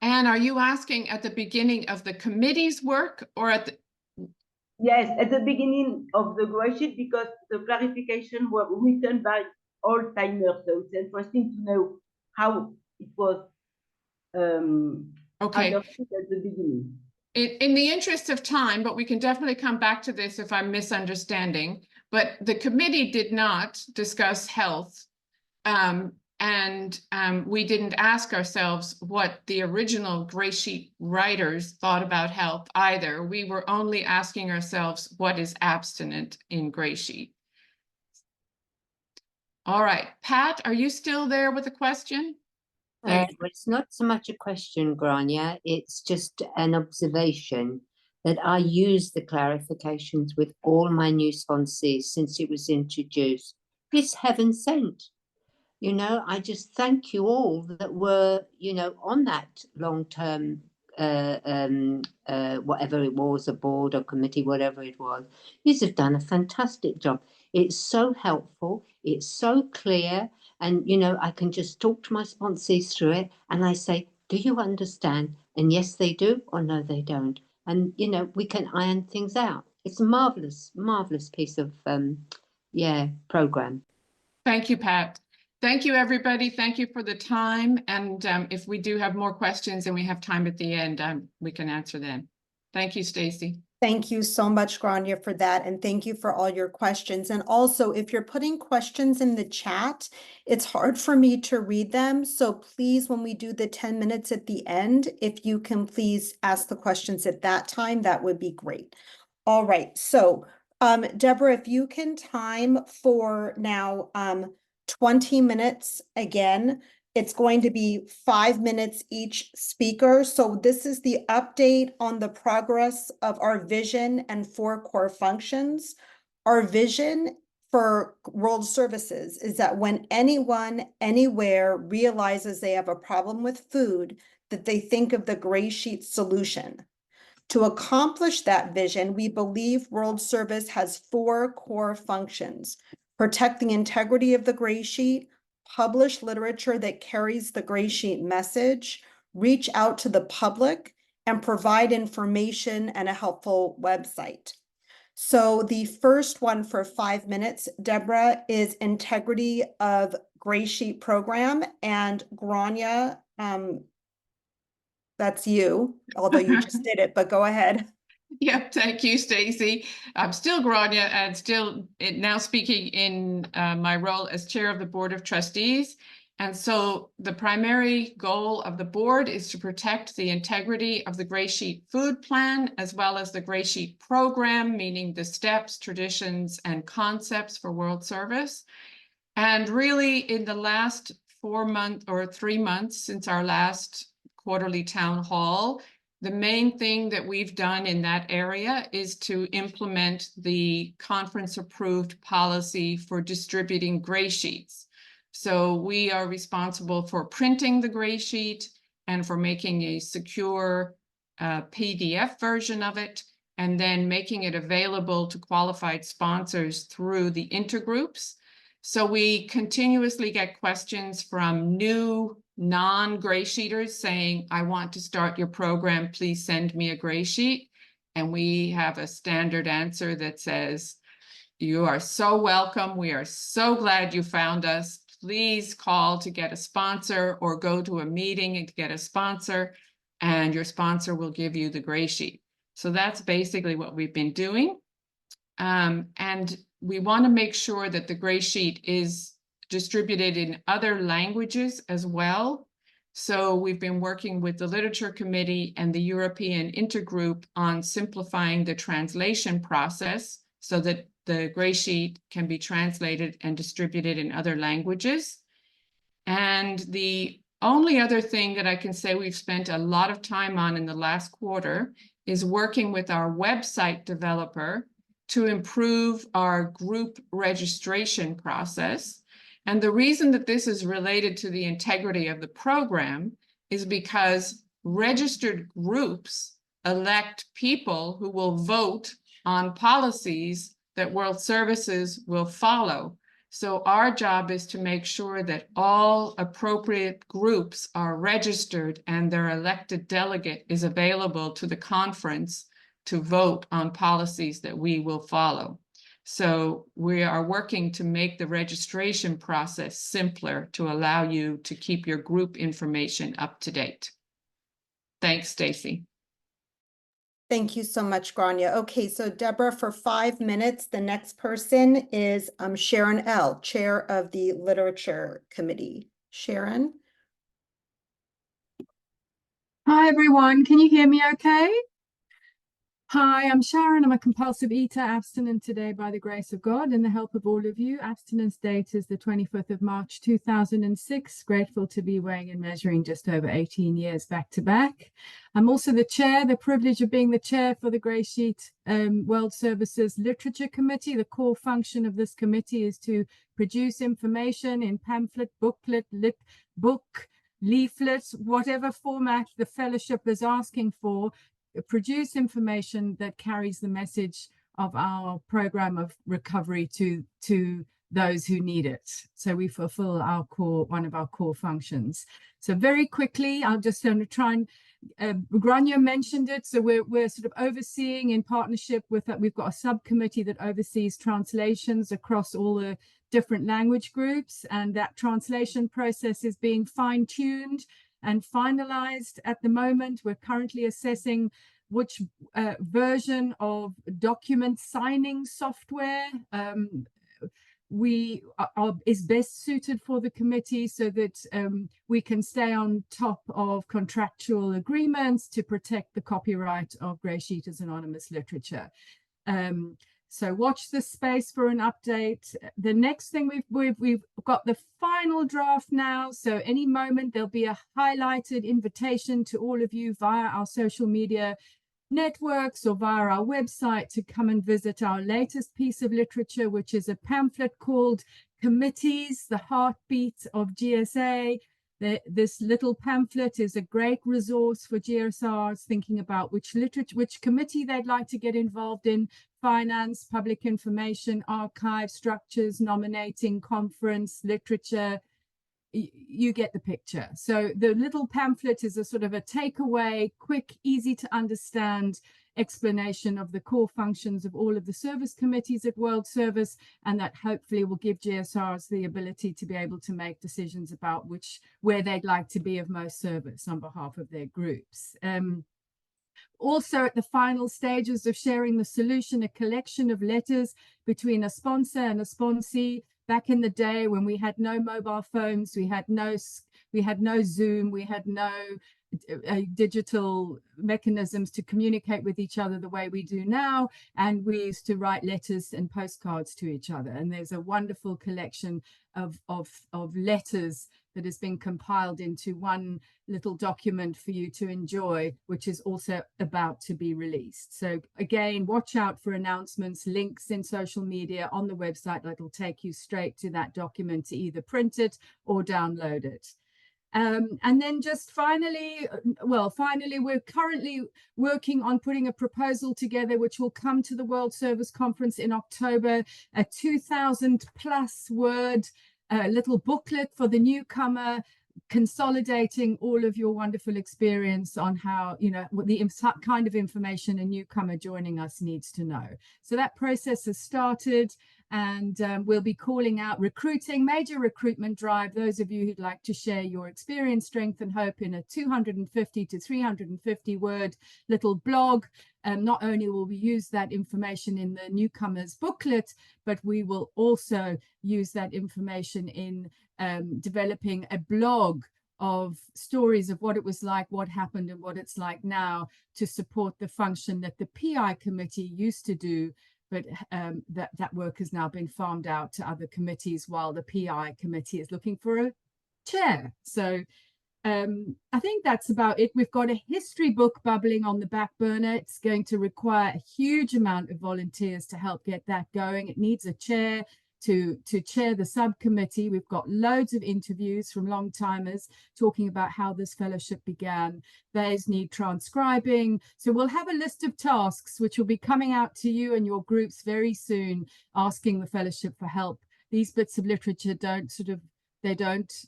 Anne, are you asking at the beginning of the committee's work or at the... Yes, at the beginning of the GreySheet, because the clarification were written by Alzheimer's, so it's interesting to know how it was Okay. understood at the beginning. In the interest of time, but we can definitely come back to this if I'm misunderstanding, but the committee did not discuss health. We didn't ask ourselves what the original GreySheet writers thought about health either. We were only asking ourselves what is abstinent in GreySheet. All right, Pat, are you still there with a question? Well, it's not so much a question, Grania, it's just an observation that I use the clarifications with all my new sponsees since it was introduced. It's heaven sent. You know, I just thank you all that were, you know, on that long-term, whatever it was, a board or committee, whatever it was. You have done a fantastic job. It's so helpful. It's so clear. And, you know, I can just talk to my sponsees through it and I say, do you understand? And yes, they do, or no, they don't. And, you know, we can iron things out. It's a marvelous, marvelous piece of, program. Thank you, Pat. Thank you, everybody. Thank you for the time. And if we do have more questions and we have time at the end, we can answer them. Thank you, Stacy. Thank you so much, Grania, for that. And thank you for all your questions. And also, if you're putting questions in the chat, it's hard for me to read them. So please, when we do the 10 minutes at the end, if you can please ask the questions at that time, that would be great. All right. So, Deborah, if you can time for now 20 minutes again. It's going to be 5 minutes each speaker. So this is the update on the progress of our vision and 4 core functions. Our vision for World Services is that when anyone, anywhere realizes they have a problem with food, that they think of the GreySheet solution. To accomplish that vision, we believe World Service has 4 core functions: protect the integrity of the GreySheet, publish literature that carries the GreySheet message, reach out to the public, and provide information and a helpful website. So the first one for 5 minutes, Deborah, is integrity of GreySheet program, and Grania, that's you, although you just did it, but go ahead. Yep, thank you, Stacy. I'm still Grania and still now speaking in my role as chair of the Board of Trustees. And so the primary goal of the board is to protect the integrity of the GreySheet food plan, as well as the GreySheet program, meaning the steps, traditions, and concepts for World Service. And really in the last 4 months or 3 months since our last quarterly town hall, the main thing that we've done in that area is to implement the conference-approved policy for distributing GreySheets. So we are responsible for printing the GreySheet and for making a secure PDF version of it, and then making it available to qualified sponsors through the intergroups. So we continuously get questions from new non-GreySheeters saying, I want to start your program, please send me a GreySheet. And we have a standard answer that says, You are so welcome. We are so glad you found us. Please call to get a sponsor or go to a meeting and get a sponsor, and your sponsor will give you the gray sheet. So that's basically what we've been doing. And we want to make sure that the gray sheet is distributed in other languages as well. So we've been working with the Literature Committee and the European Intergroup on simplifying the translation process so that the gray sheet can be translated and distributed in other languages. And the only other thing that I can say we've spent a lot of time on in the last quarter is working with our website developer to improve our group registration process. And the reason that this is related to the integrity of the program is because registered groups elect people who will vote on policies that World Services will follow. So our job is to make sure that all appropriate groups are registered and their elected delegate is available to the conference to vote on policies that we will follow. So we are working to make the registration process simpler to allow you to keep your group information up to date. Thanks, Stacy. Thank you so much, Grania. Okay, so Deborah, for 5 minutes, the next person is Sharon L., Chair of the Literature Committee. Sharon? Hi, everyone. Can you hear me okay? Hi, I'm Sharon. I'm a compulsive eater, abstinent today by the grace of God and the help of all of you. Abstinence date is the 25th of March, 2006. Grateful to be weighing and measuring just over 18 years back to back. I'm also the chair, the privilege of being the chair for the GreySheet World Services Literature Committee. The core function of this committee is to produce information in pamphlet, booklet, book, leaflets, whatever format the fellowship is asking for, produce information that carries the message of our program of recovery to those who need it. So we fulfill our one of our core functions. So very quickly, I'm just going to try and Grania mentioned it. So we're sort of overseeing in partnership with that. We've got a subcommittee that oversees translations across all the different language groups, and that translation process is being fine-tuned and finalized at the moment. We're currently assessing which version of document signing software is best suited for the committee so that we can stay on top of contractual agreements to protect the copyright of GreySheeters Anonymous literature. So watch this space for an update. The next thing we've got the final draft now. So any moment there'll be a highlighted invitation to all of you via our social media networks or via our website to come and visit our latest piece of literature, which is a pamphlet called Committees, the Heartbeat of GSA. This little pamphlet is a great resource for GSRs thinking about which committee they'd like to get involved in: finance, public information, archive, structures, nominating, conference, literature. You get the picture. So the little pamphlet is a sort of a takeaway, quick, easy to understand explanation of the core functions of all of the service committees at World Service, and that hopefully will give GSRs the ability to be able to make decisions about where they'd like to be of most service on behalf of their groups. Also at the final stages of sharing the solution, a collection of letters between a sponsor and a sponsee. Back in the day when we had no mobile phones, we had no Zoom, we had no digital mechanisms to communicate with each other the way we do now, and we used to write letters and postcards to each other. And there's a wonderful collection of letters that has been compiled into one little document for you to enjoy, which is also about to be released. So again, watch out for announcements, links in social media, on the website that will take you straight to that document to either print it or download it. And then just finally, we're currently working on putting a proposal together which will come to the World Service Conference in October, a 2,000+ word little booklet for the newcomer consolidating all of your wonderful experience on how, you know, what the kind of information a newcomer joining us needs to know. So that process has started, and we'll be calling out major recruitment drive. Those of you who'd like to share your experience, strength and hope in a 250 to 350 word little blog. Not only will we use that information in the newcomers booklet, but we will also use that information in developing a blog of stories of what it was like, what happened, and what it's like now, to support the function that the PI committee used to do, but that work has now been farmed out to other committees while the PI committee is looking for a chair. So I think that's about it. We've got a history book bubbling on the back burner. It's going to require a huge amount of volunteers to help get that going. It needs a chair to chair the subcommittee. We've got loads of interviews from long timers talking about how this fellowship began. Those need transcribing. So we'll have a list of tasks which will be coming out to you and your groups very soon, asking the fellowship for help. These bits of literature don't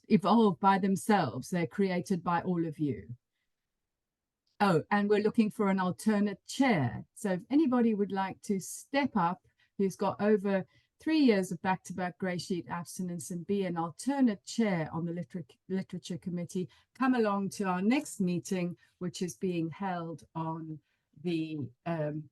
evolve by themselves. They're created by all of you. Oh, and we're looking for an alternate chair. So if anybody would like to step up, who's got over 3 years of back-to-back grey sheet abstinence and be an alternate chair on the literature committee, come along to our next meeting, which is being held on the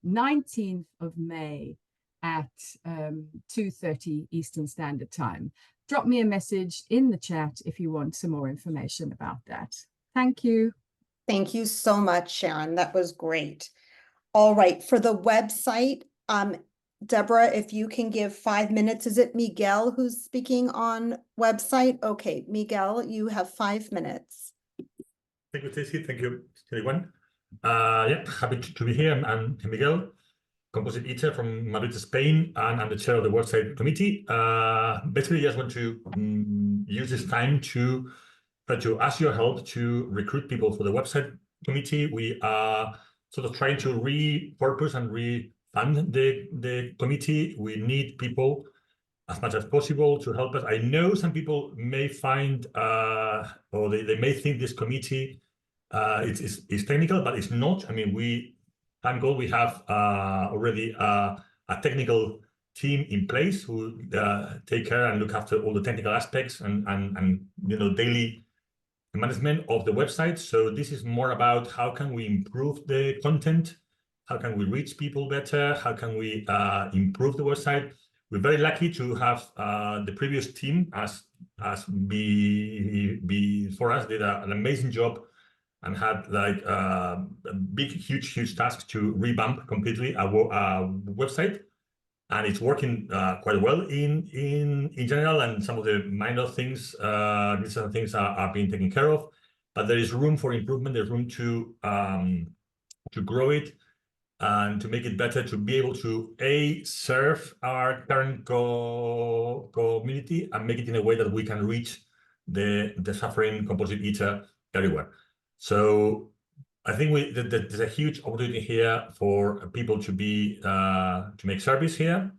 19th of May at 2:30 Eastern Standard Time. Drop me a message in the chat if you want some more information about that. Thank you. Thank you so much, Sharon. That was great. All right, for the website, Deborah, if you can give 5 minutes. Is it Miguel who's speaking on website? Okay, Miguel, you have 5 minutes. Thank you, Stacey. Thank you, everyone. Yeah, happy to be here. I'm Miguel, compulsive eater from Madrid, Spain, and I'm the chair of the website committee. Basically, I just want to use this time to try to ask your help to recruit people for the website committee. We are sort of trying to repurpose and refund the committee. We need people as much as possible to help us. I know some people may find, or they may think this committee is technical, but it's not. I mean, thank God we have already a technical team in place who take care and look after all the technical aspects and daily management of the website. So this is more about how can we improve the content, how can we reach people better, how can we improve the website. We're very lucky to have the previous team as before us did an amazing job and had like big, huge tasks to revamp completely our website, and it's working quite well in general. And some of the minor things, these are things are being taken care of, but there is room for improvement. There's room to grow it and to make it better, to be able to serve our current community and make it in a way that we can reach the suffering compulsive eater everywhere. So I think there's a huge opportunity here for people to make service here.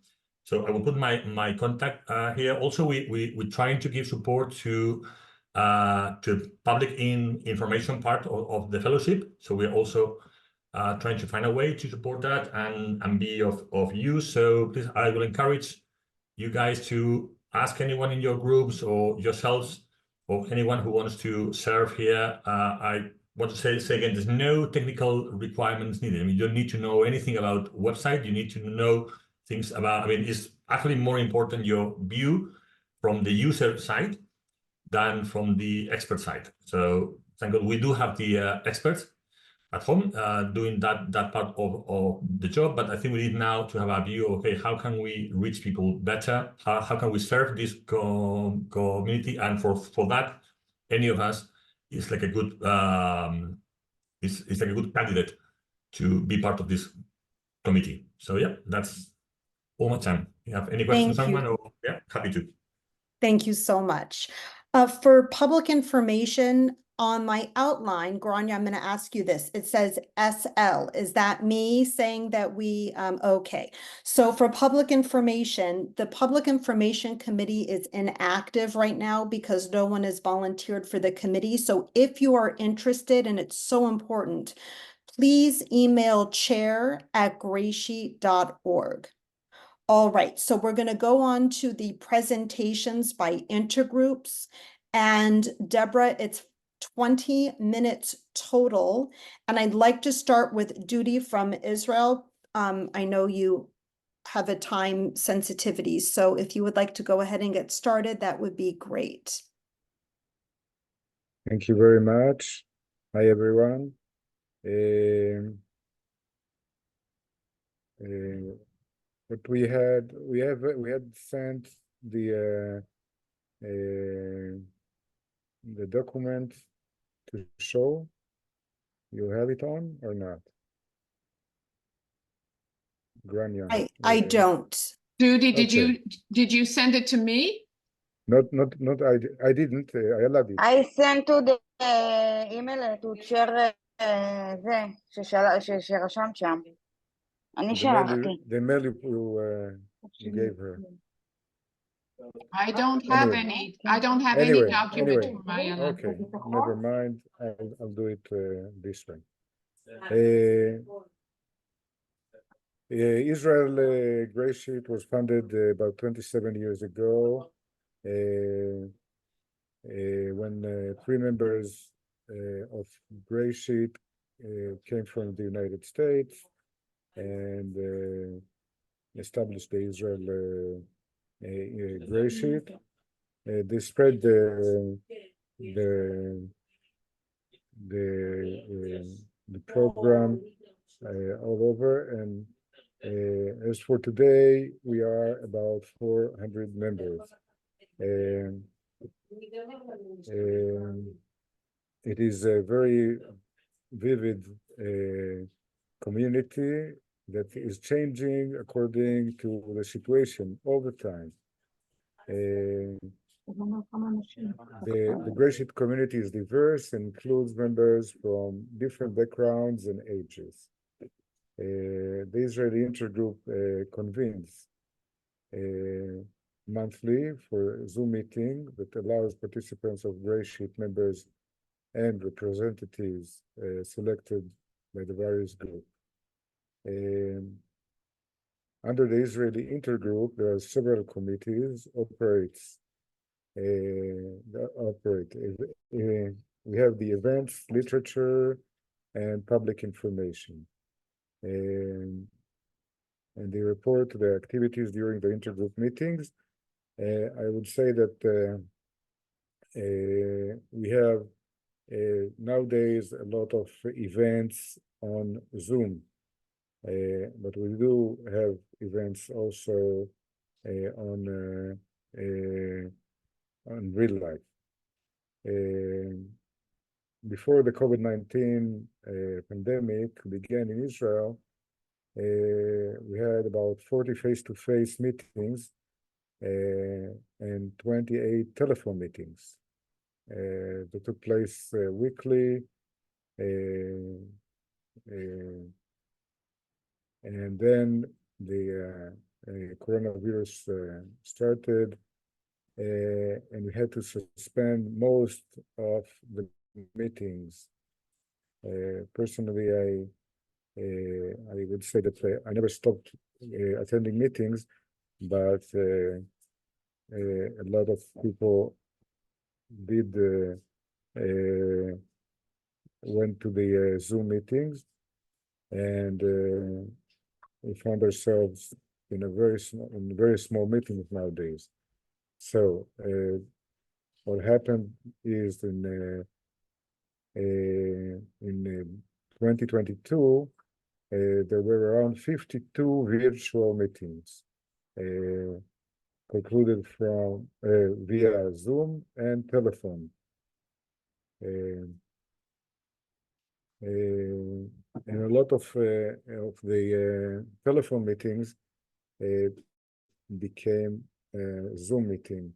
So I will put my contact here. Also, we're trying to give support to public information part of the fellowship. So we're also trying to find a way to support that and be of use. So please, I will encourage you guys to ask anyone in your groups or yourselves or anyone who wants to serve here. I want to say again, there's no technical requirements needed. I mean, you don't need to know anything about website. You need to know things about, I mean, it's actually more important your view from the user side than from the expert side. So thank God we do have the experts at home doing that part of the job, but I think we need now to have a view, okay, how can we reach people better? How can we serve this community? And for that, any of us is like a good is like a good candidate to be part of this committee. So yeah, that's all my time. You have any questions, someone? Or yeah, happy to. Thank you so much. For public information, on my outline, Grania, I'm going to ask you this. It says SL. Is that me saying that we, okay. So for public information, the Public Information Committee is inactive right now because no one has volunteered for the committee. So if you are interested, and it's so important, please email chair@greysheet.org. All right, so we're going to go on to the presentations by intergroups. And Deborah, it's 20 minutes total. And I'd like to start with Duty from Israel. I know you have a time sensitivity, so if you would like to go ahead and get started, that would be great. Thank you very much. Hi, everyone. But we had sent the document to show. You have it on or not? Grania. I don't. Judy, Okay. did you send it to me? Not I didn't. I allowed it. I sent to the email to chair זה שרשמת שם. אני שלחתי. The mail you gave her. I don't have Anyway. any document Anyway, from Mariana. okay, never mind. I'll do it this way. Israel GreySheet was founded about 27 years ago when 3 members of GreySheet came from the United States and established the Israel GreySheet. They spread the program all over, and as for today, we are about 400 members. It is a very vivid community that is changing according to the situation all the time. The GreySheet community is diverse and includes members from different backgrounds and ages. The Israeli intergroup convenes monthly for a Zoom meeting that allows participants of GreySheet members and representatives selected by the various groups. Under the Israeli intergroup, there are several committees operate. We have the events, literature, and public information. And they report the activities during the intergroup meetings. I would say that we have nowadays a lot of events on Zoom, but we do have events also on real life. Before the COVID-19 pandemic began in Israel, we had about 40 face-to-face meetings and 28 telephone meetings that took place weekly. And then the coronavirus started, and we had to suspend most of the meetings. Personally, I would say that I never stopped attending meetings, but a lot of people did went to the Zoom meetings, and we found ourselves in very small meetings nowadays. So what happened is in 2022, there were around 52 virtual meetings concluded from via Zoom and telephone. And a lot of the telephone meetings became Zoom meeting.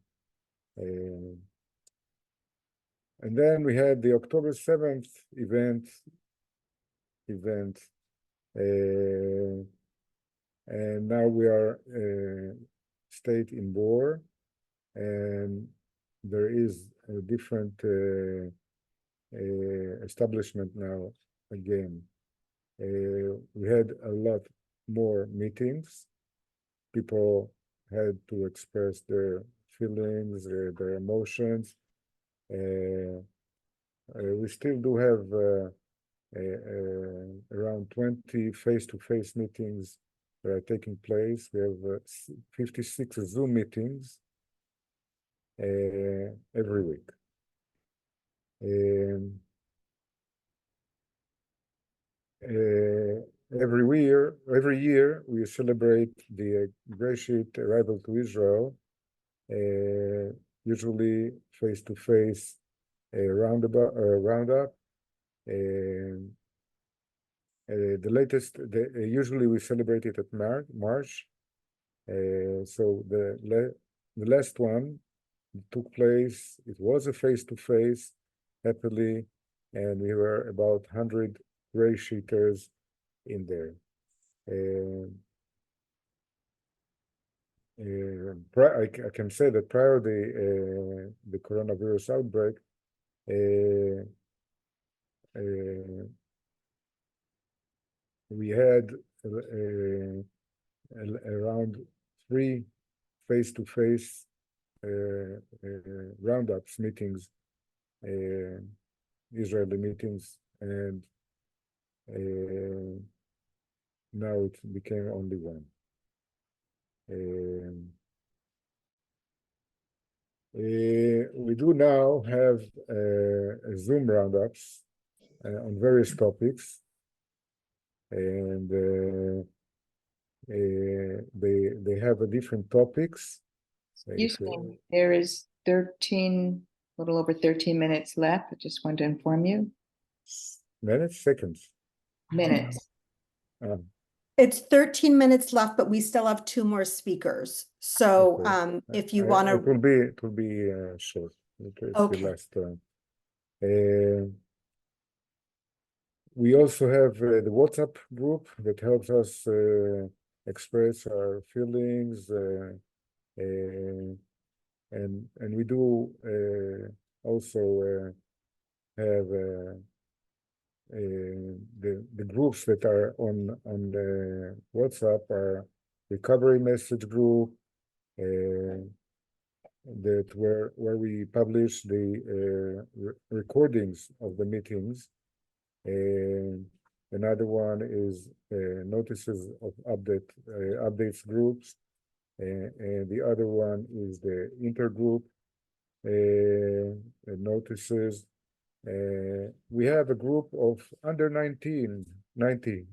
And then we had the October 7th event, and now we are state in Bor, and there is a different establishment now again. We had a lot more meetings. People had to express their feelings, their emotions. We still do have around 20 face-to-face meetings that are taking place. We have 56 Zoom meetings every week. Every year we celebrate the GreySheet arrival to Israel, usually face-to-face roundup. The latest, usually we celebrate it at March. So the last one took place, it was a face-to-face, happily, and we were about 100 GreySheeters in there. I can say that prior to the coronavirus outbreak, we had around 3 face-to-face roundups meetings, Israeli meetings, and now it became only one. We do now have Zoom roundups on various topics, and they have different topics. Excuse me, there is 13, a little over 13 minutes left. I just wanted to inform you. Minutes, seconds. Minutes. It's 13 minutes left, but we still have 2 more speakers. So if you want to. It will be short. It's Okay. the last turn. We also have the WhatsApp group that helps us express our feelings, and we do also have the groups that are on the WhatsApp are recovery message group, that where we publish the recordings of the meetings. Another one is notices of updates groups, and the other one is the intergroup notices. We have a group of under 90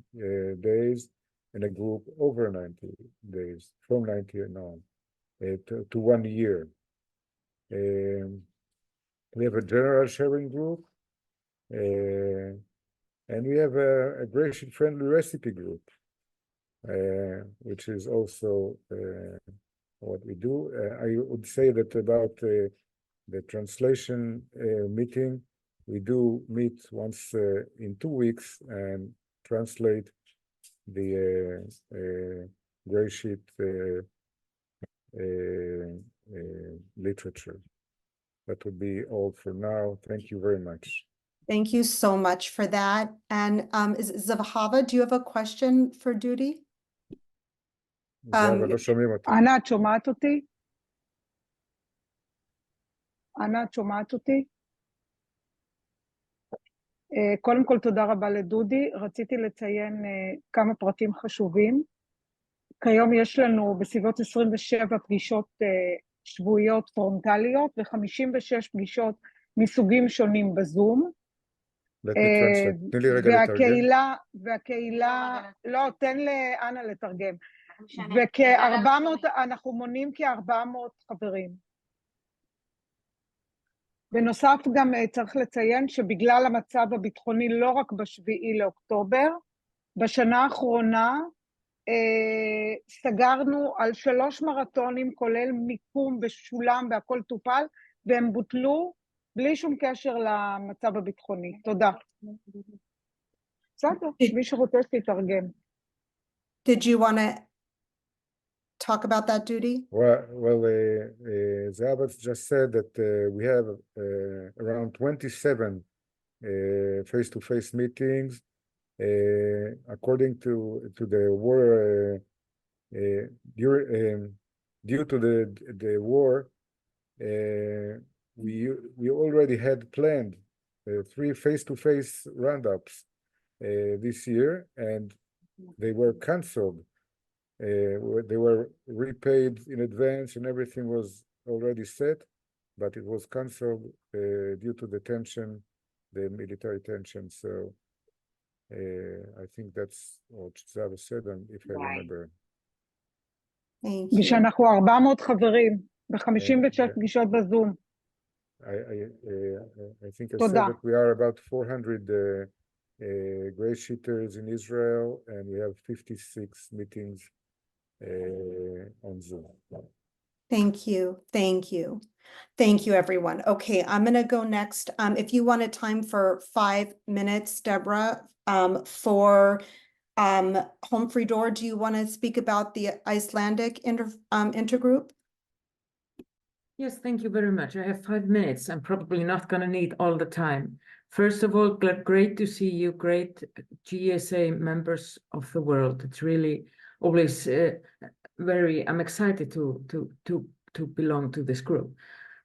days, and a group over 90 days, from 90 and on, to 1 year. We have a general sharing group, and we have a GreySheet friendly recipe group, which is also what we do. I would say that about the translation meeting, we do meet once in 2 weeks and translate the GreySheet literature. That would be all for now. Thank you very much. Thank you so much for that. And Zavahava, do you have a question for Duty? זהבה, לא שומעים אותי. ענת, שומעת אותי? ענת, שומעת אותי? קודם כל, תודה רבה לדודי. רציתי לציין כמה פרטים חשובים. כיום יש לנו בסביבות 27 פגישות שבועיות פרונטליות, ו-56 פגישות מסוגים שונים בזום. תני לי רגע לתרגם. והקהילה, לא, תן לאנה לתרגם. וכ-400, אנחנו מונים כ-400 חברים. בנוסף גם צריך לציין שבגלל המצב הביטחוני לא רק ב7 לאוקטובר, בשנה האחרונה סגרנו על 3 מרתונים כולל מיקום ושולם והכל טופל, והם בוטלו בלי שום קשר למצב הביטחוני. תודה. בסדר, מי שרוצה שיתרגם. Did you want to talk about that, Dudi? Well, Zahabat just said that we have around 27 face-to-face meetings. According to the war, due to the war, we already had planned 3 face-to-face roundups this year, and they were canceled. They were repaid in advance, and everything was already set, but it was canceled due to the tension, the military tension. So I think that's what Zava said, and if I remember. Thank you. ושאנחנו 400 חברים ב-56 פגישות בזום. I think I תודה. said that we are about 400 GreySheeters in Israel, and we have 56 meetings on Zoom. Thank you. Thank you. Thank you, everyone. Okay, I'm going to go next. If you want a time for 5 minutes, Deborah, for Home Free Door, do you want to speak about the Icelandic intergroup? Yes, thank you very much. I have 5 minutes. I'm probably not going to need all the time. First of all, great to see you, great GSA members of the world. It's really always I'm excited to belong to this group.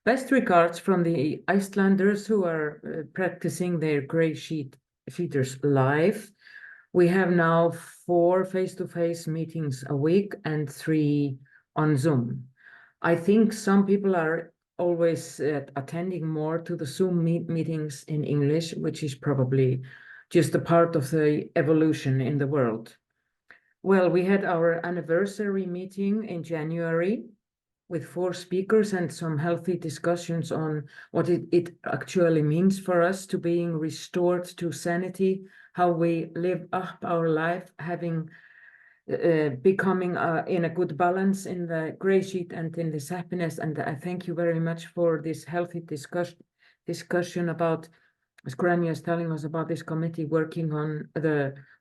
Best regards from the Icelanders who are practicing their GreySheeters live. We have now 4 face-to-face meetings a week and 3 on Zoom. I think some people are always attending more to the Zoom meetings in English, which is probably just a part of the evolution in the world. Well, we had our anniversary meeting in January with 4 speakers and some healthy discussions on what it actually means for us to being restored to sanity, how we live up our life, having becoming in a good balance in the GreySheet and in this happiness. And I thank you very much for this healthy discussion about, as Grania is telling us, about this committee working on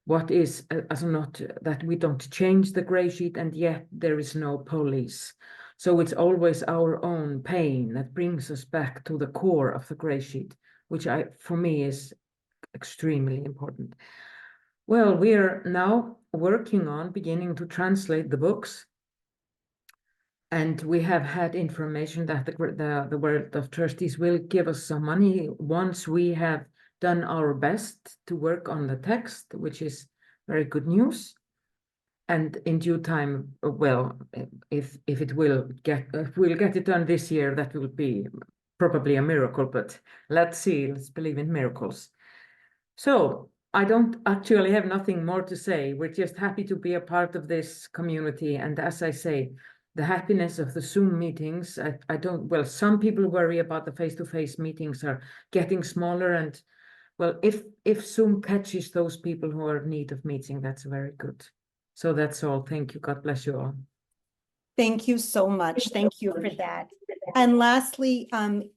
what is, as not that we don't change the GreySheet, and yet there is no police. So it's always our own pain that brings us back to the core of the GreySheet, which for me is extremely important. Well, we are now working on beginning to translate the books. And we have had information that the Board of Trustees will give us some money once we have done our best to work on the text, which is very good news. And in due time, well, if we'll get it done this year, that will be probably a miracle, but let's see, let's believe in miracles. So I don't actually have nothing more to say. We're just happy to be a part of this community. And as I say, the happiness of the Zoom meetings, well, some people worry about the face-to-face meetings are getting smaller. And well, if Zoom catches those people who are in need of meeting, that's very good. So that's all. Thank you. God bless you all. Thank you so much. Thank you for that. And lastly,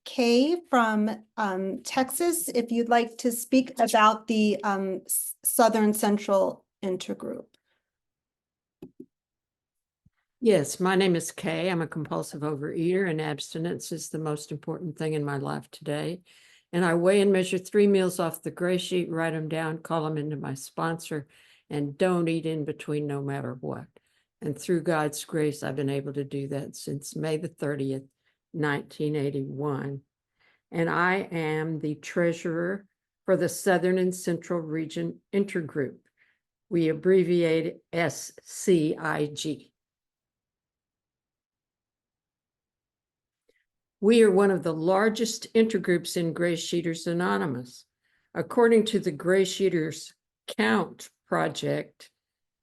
Kay from Texas, if you'd like to speak about the Southern Central Intergroup. Yes, my name is Kay. I'm a compulsive overeater, and abstinence is the most important thing in my life today. And I weigh and measure 3 meals off the GreySheet, write them down, call them into my sponsor, and don't eat in between no matter what. And through God's grace, I've been able to do that since May the 30th, 1981. And I am the treasurer for the Southern and Central Region Intergroup. We abbreviate SCIG. We are one of the largest intergroups in GreySheeters Anonymous. According to the GreySheeters Count Project,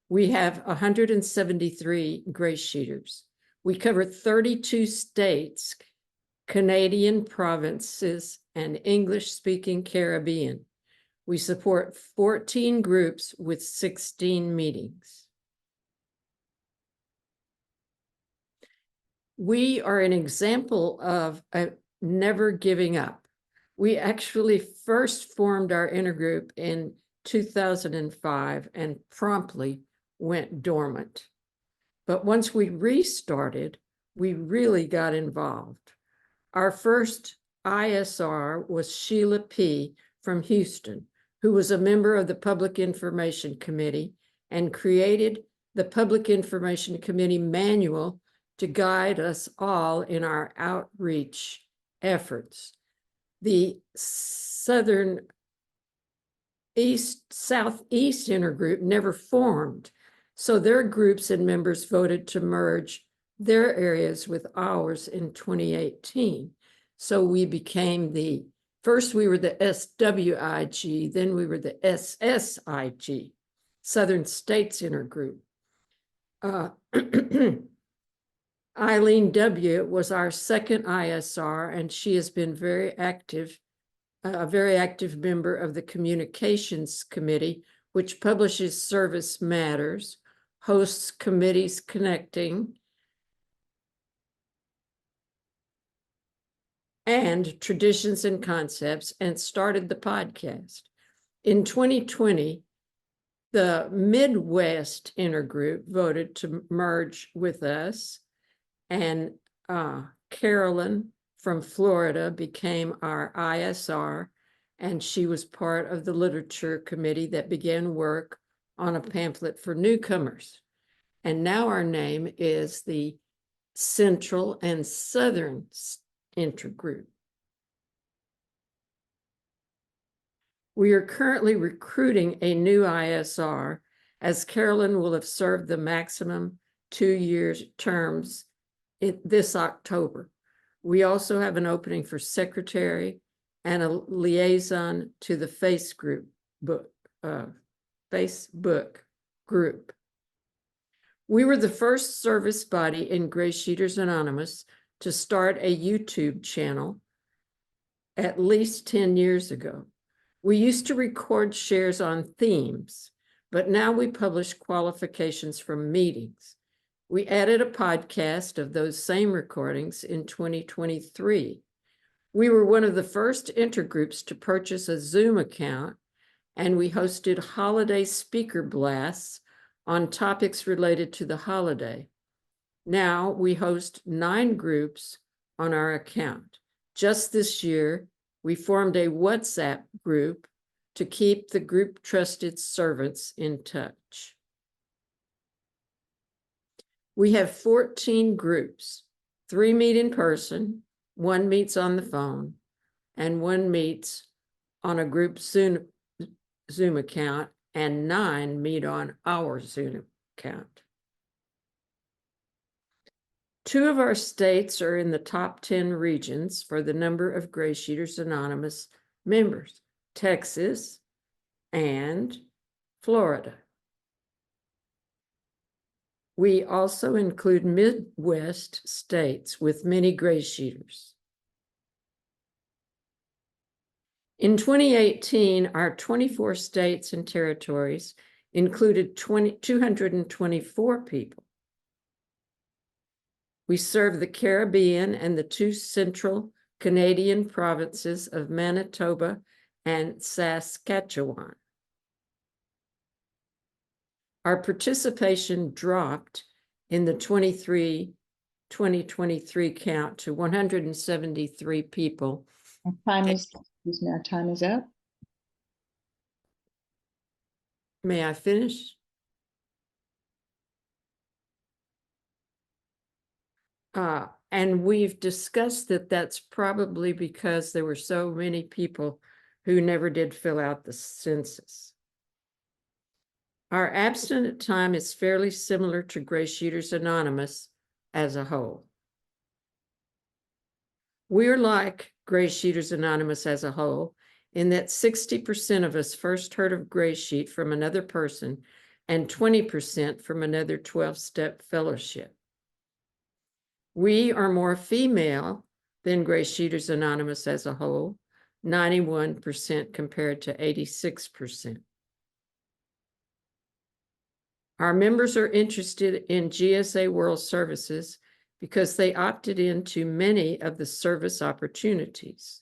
we have 173 GreySheeters. We cover 32 states, Canadian provinces, and English-speaking Caribbean. We support 14 groups with 16 meetings. We are an example of never giving up. We actually first formed our intergroup in 2005 and promptly went dormant. But once we restarted, we really got involved. Our first ISR was Sheila P. from Houston, who was a member of the Public Information Committee and created the Public Information Committee manual to guide us all in our outreach efforts. The Southeast intergroup never formed, so their groups and members voted to merge their areas with ours in 2018. So we became first we were the SWIG, then we were the SSIG, Southern States Intergroup. Eileen W. was our second ISR, and she has been a very active member of the Communications Committee, which publishes Service Matters, hosts committees connecting, and Traditions and Concepts, and started the podcast. In 2020, the Midwest Intergroup voted to merge with us, and Carolyn from Florida became our ISR, and she was part of the literature committee that began work on a pamphlet for newcomers. And now our name is the Central and Southern Intergroup. We are currently recruiting a new ISR, as Carolyn will have served the maximum 2-year terms this October. We also have an opening for secretary and a liaison to the Facebook group. We were the first service body in GreySheeters Anonymous to start a YouTube channel at least 10 years ago. We used to record shares on themes, but now we publish qualifications from meetings. We added a podcast of those same recordings in 2023. We were one of the first intergroups to purchase a Zoom account, and we hosted holiday speaker blasts on topics related to the holiday. Now we host 9 groups on our account. Just this year, we formed a WhatsApp group to keep the group trusted servants in touch. We have 14 groups. 3 meet in person, 1 meets on the phone, and 1 meets on a group Zoom account, and 9 meet on our Zoom account. 2 of our states are in the top 10 regions for the number of GreySheeters Anonymous members, Texas and Florida. We also include Midwest states with many GreySheeters. In 2018, our 24 states and territories included 224 people. We serve the Caribbean and the 2 central Canadian provinces of Manitoba and Saskatchewan. Our participation dropped in the 2023 count to 173 people. Our time is up. May I finish? And we've discussed that that's probably because there were so many people who never did fill out the census. Our abstinent time is fairly similar to GreySheeters Anonymous as a whole. We're like GreySheeters Anonymous as a whole in that 60% of us first heard of GreySheet from another person and 20% from another 12-step fellowship. We are more female than GreySheeters Anonymous as a whole, 91% compared to 86%. Our members are interested in GSA World Services because they opted into many of the service opportunities.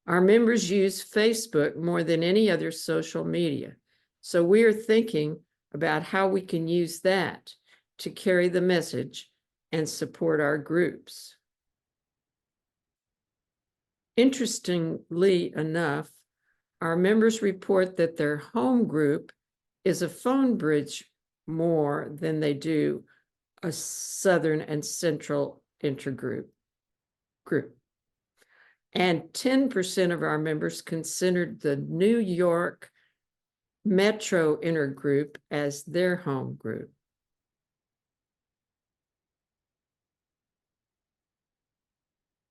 Our members use Facebook more than any other social media. So we are thinking about how we can use that to carry the message and support our groups. Interestingly enough, our members report that their home group is a phone bridge more than they do a Southern and Central intergroup group. And 10% of our members considered the New York Metro intergroup as their home group.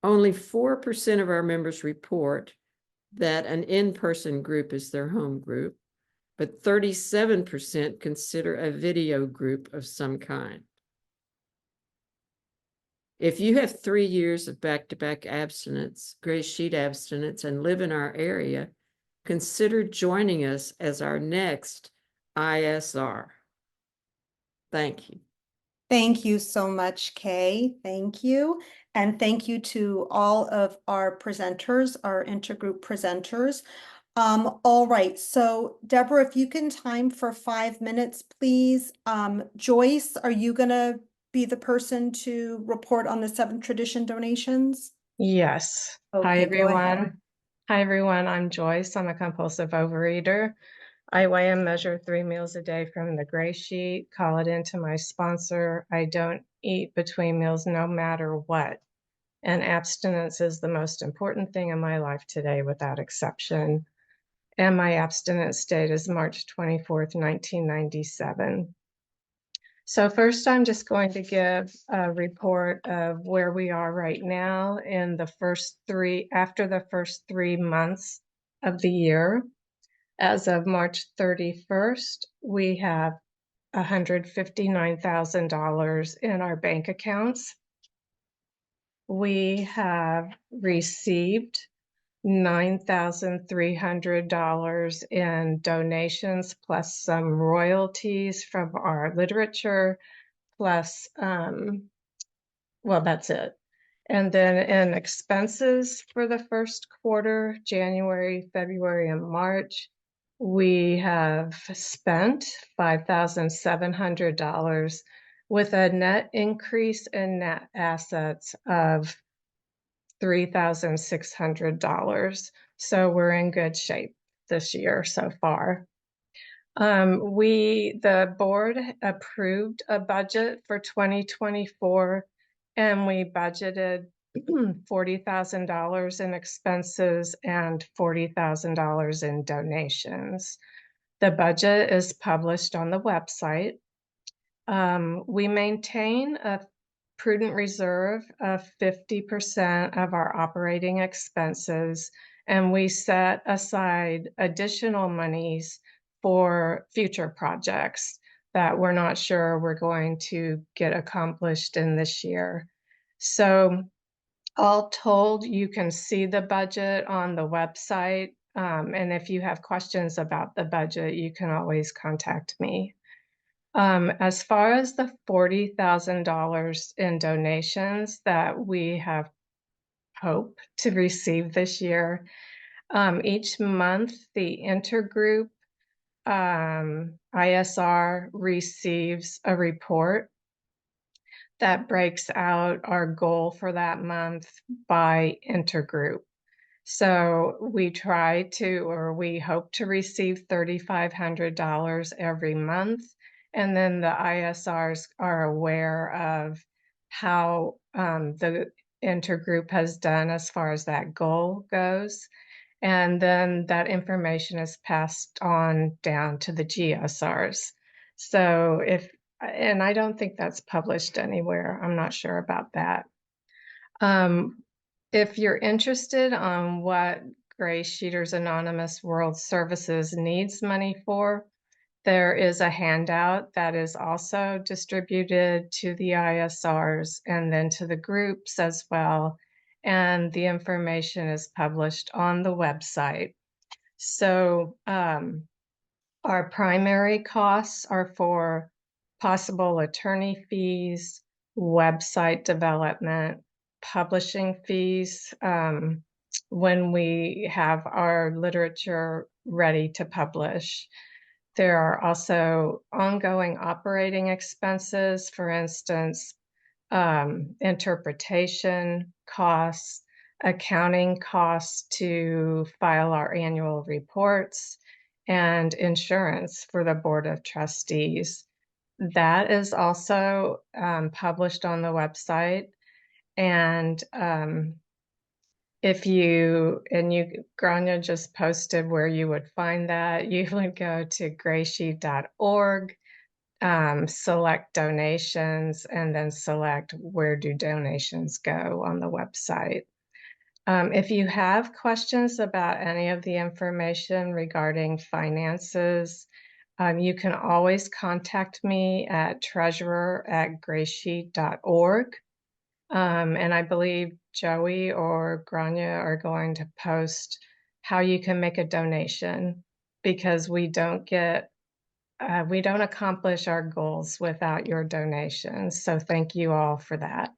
Only 4% of our members report that an in-person group is their home group, but 37% consider a video group of some kind. If you have 3 years of back-to-back abstinence, GreySheet abstinence, and live in our area, consider joining us as our next ISR. Thank you. Thank you so much, Kay. Thank you. And thank you to all of our presenters, our intergroup presenters. All right, so Deborah, if you can time for 5 minutes, please. Joyce, are you gonna be the person to report on the 7th tradition donations? Yes. Okay, Hi, go ahead. everyone. Hi, everyone. I'm Joyce. I'm a compulsive overeater. I weigh and measure 3 meals a day from the GreySheet, call it into my sponsor. I don't eat between meals no matter what. And abstinence is the most important thing in my life today without exception. And my abstinence date is March 24th, 1997. So first, I'm just going to give a report of where we are right now in the after the first 3 months of the year. As of March 31st, we have $159,000 in our bank accounts. We have received $9,300 in donations, plus some royalties from our literature, plus, well, that's it. And then in expenses for the first quarter, January, February, and March, we have spent $5,700 with a net increase in net assets of $3,600. So we're in good shape this year so far. The board approved a budget for 2024, and we budgeted $40,000 in expenses and $40,000 in donations. The budget is published on the website. We maintain a prudent reserve of 50% of our operating expenses, and we set aside additional monies for future projects that we're not sure we're going to get accomplished in this year. So all told, you can see the budget on the website. And if you have questions about the budget, you can always contact me. As far as the $40,000 in donations that we have hope to receive this year, each month the intergroup ISR receives a report that breaks out our goal for that month by intergroup. So we we hope to receive $3,500 every month. And then the ISRs are aware of how the intergroup has done as far as that goal goes. And then that information is passed on down to the GSRs. So and I don't think that's published anywhere. I'm not sure about that. If you're interested on what GreySheeters Anonymous World Services needs money for, there is a handout that is also distributed to the ISRs and then to the groups as well. And the information is published on the website. So our primary costs are for possible attorney fees, website development, publishing fees, when we have our literature ready to publish. There are also ongoing operating expenses, for instance, interpretation costs, accounting costs to file our annual reports, and insurance for the Board of Trustees. That is also published on the website. And Grania just posted where you would find that. You would go to GreySheet.org, select donations, and then select where do donations go on the website. If you have questions about any of the information regarding finances, you can always contact me at treasurer@GreySheet.org. And I believe Joey or Grania are going to post how you can make a donation, because we don't accomplish our goals without your donations. So thank you all for that.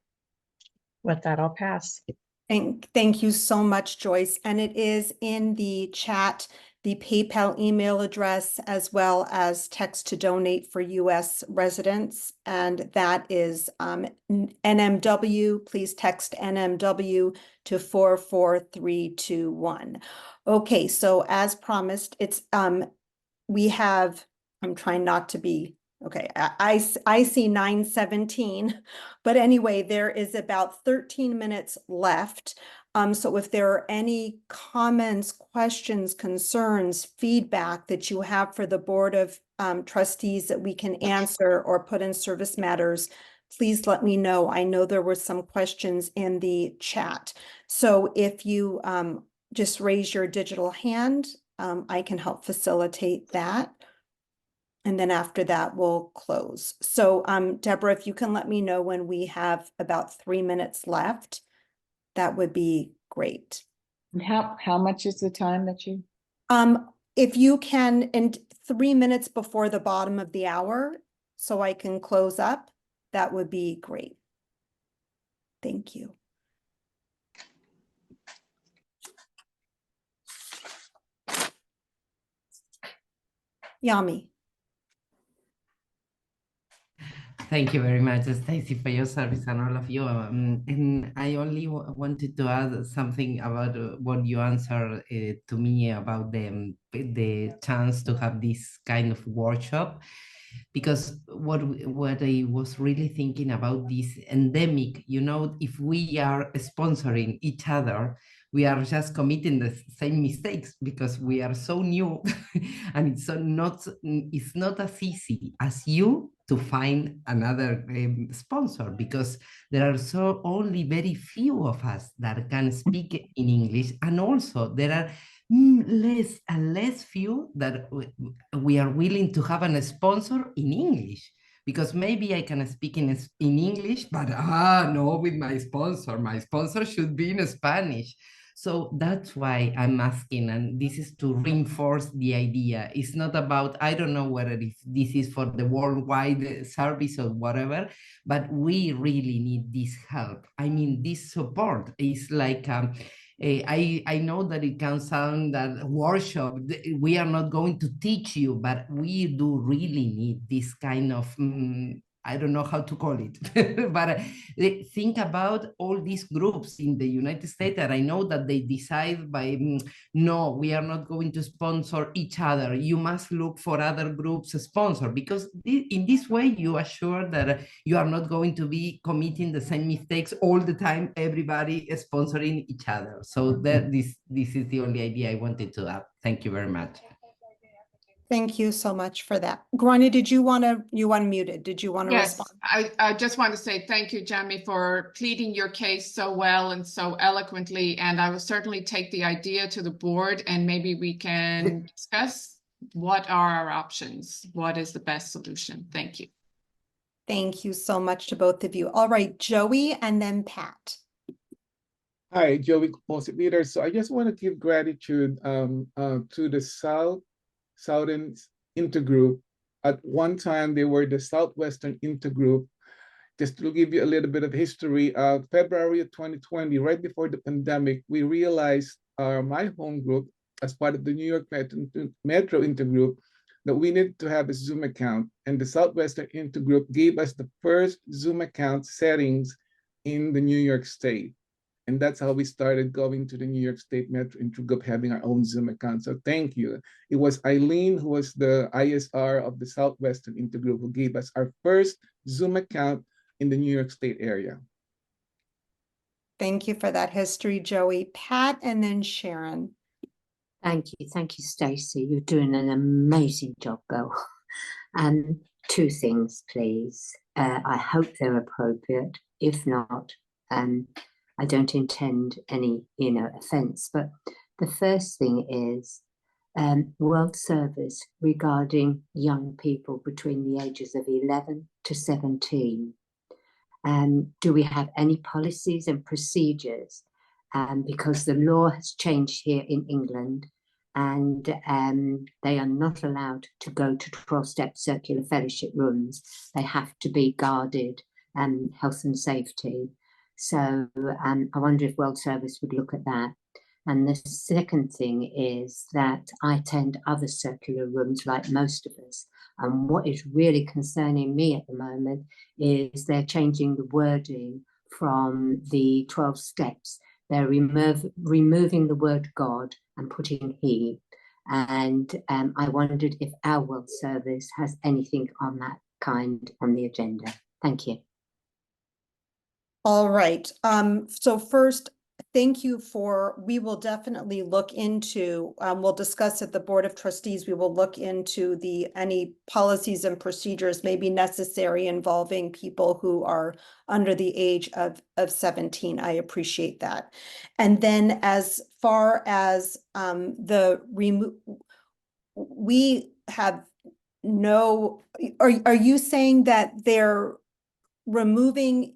With that, I'll pass. Thank you so much, Joyce. And it is in the chat, the PayPal email address, as well as text to donate for US residents. And that is NMW. Please text NMW to 44321. Okay, so as promised, it's we have, I'm trying not to be, okay, I see 9:17, but anyway, there is about 13 minutes left. So if there are any comments, questions, concerns, feedback that you have for the Board of Trustees that we can answer or put in service matters, please let me know. I know there were some questions in the chat. So if you just raise your digital hand, I can help facilitate that. And then after that, we'll close. So Deborah, if you can let me know when we have about 3 minutes left, that would be great. And how much is the time that you? If you can, in 3 minutes before the bottom of the hour, so I can close up, that would be great. Thank you. Yami. Thank you very much, Stacy, for your service and all of you. And I only wanted to add something about what you answered to me about the chance to have this kind of workshop, because what I was really thinking about this endemic, you know, if we are sponsoring each other, we are just committing the same mistakes because we are so new and it's not as easy as you to find another sponsor, because there are only very few of us that can speak in English, and also there are less and less few that we are willing to have a sponsor in English. Because maybe I can speak in English, but no, with my sponsor should be in Spanish. So that's why I'm asking, and this is to reinforce the idea. It's not about, I don't know whether this is for the worldwide service or whatever, but we really need this help. I mean, this support is like, I know that it can sound that workshop, we are not going to teach you, but we do really need this kind of, I don't know how to call it, but think about all these groups in the United States, and I know that they decide by, no, we are not going to sponsor each other. You must look for other groups to sponsor, because in this way you assure that you are not going to be committing the same mistakes all the time, everybody is sponsoring each other. So that this is the only idea I wanted to add. Thank you very much. Thank you so much for that. Grania, you unmuted. Did you want to respond? I just want to say thank you, Jamie, for pleading your case so well and so eloquently. And I will certainly take the idea to the board, and maybe we can discuss what are our options. What is the best solution? Thank you. Thank you so much to both of you. All right, Joey and then Pat. Hi, Joey, compulsive leader. So I just want to give gratitude to the Southern Intergroup. At one time, they were the Southwestern Intergroup, just to give you a little bit of history, February of 2020, right before the pandemic, we realized my home group, as part of the New York Metro Intergroup, that we needed to have a Zoom account. And the Southwestern Intergroup gave us the first Zoom account settings in the New York State. And that's how we started going to the New York State Metro Intergroup, having our own Zoom account. So thank you. It was Eileen, who was the ISR of the Southwestern Intergroup, who gave us our first Zoom account in the New York State area. Thank you for that history, Joey. Pat, and then Sharon. Thank you, Stacey. You're doing an amazing job, girl. Two things, please. I hope they're appropriate. If not, I don't intend any, offense. But the first thing is World Service regarding young people between the ages of 11 to 17. Do we have any policies and procedures? Because the law has changed here in England, and they are not allowed to go to 12-step circular fellowship rooms. They have to be guarded, health and safety. So I wonder if World Service would look at that. And the second thing is that I attend other circular rooms like most of us. And what is really concerning me at the moment is they're changing the wording from the 12 steps. They're removing the word God and putting He. And I wondered if our World Service has anything on that kind on the agenda. Thank you. All right. So first, thank you we will definitely look into, we'll discuss at the Board of Trustees, we will look into any policies and procedures may be necessary involving people who are under the age of 17. I appreciate that. And then as far as we have no, are you saying that they're removing?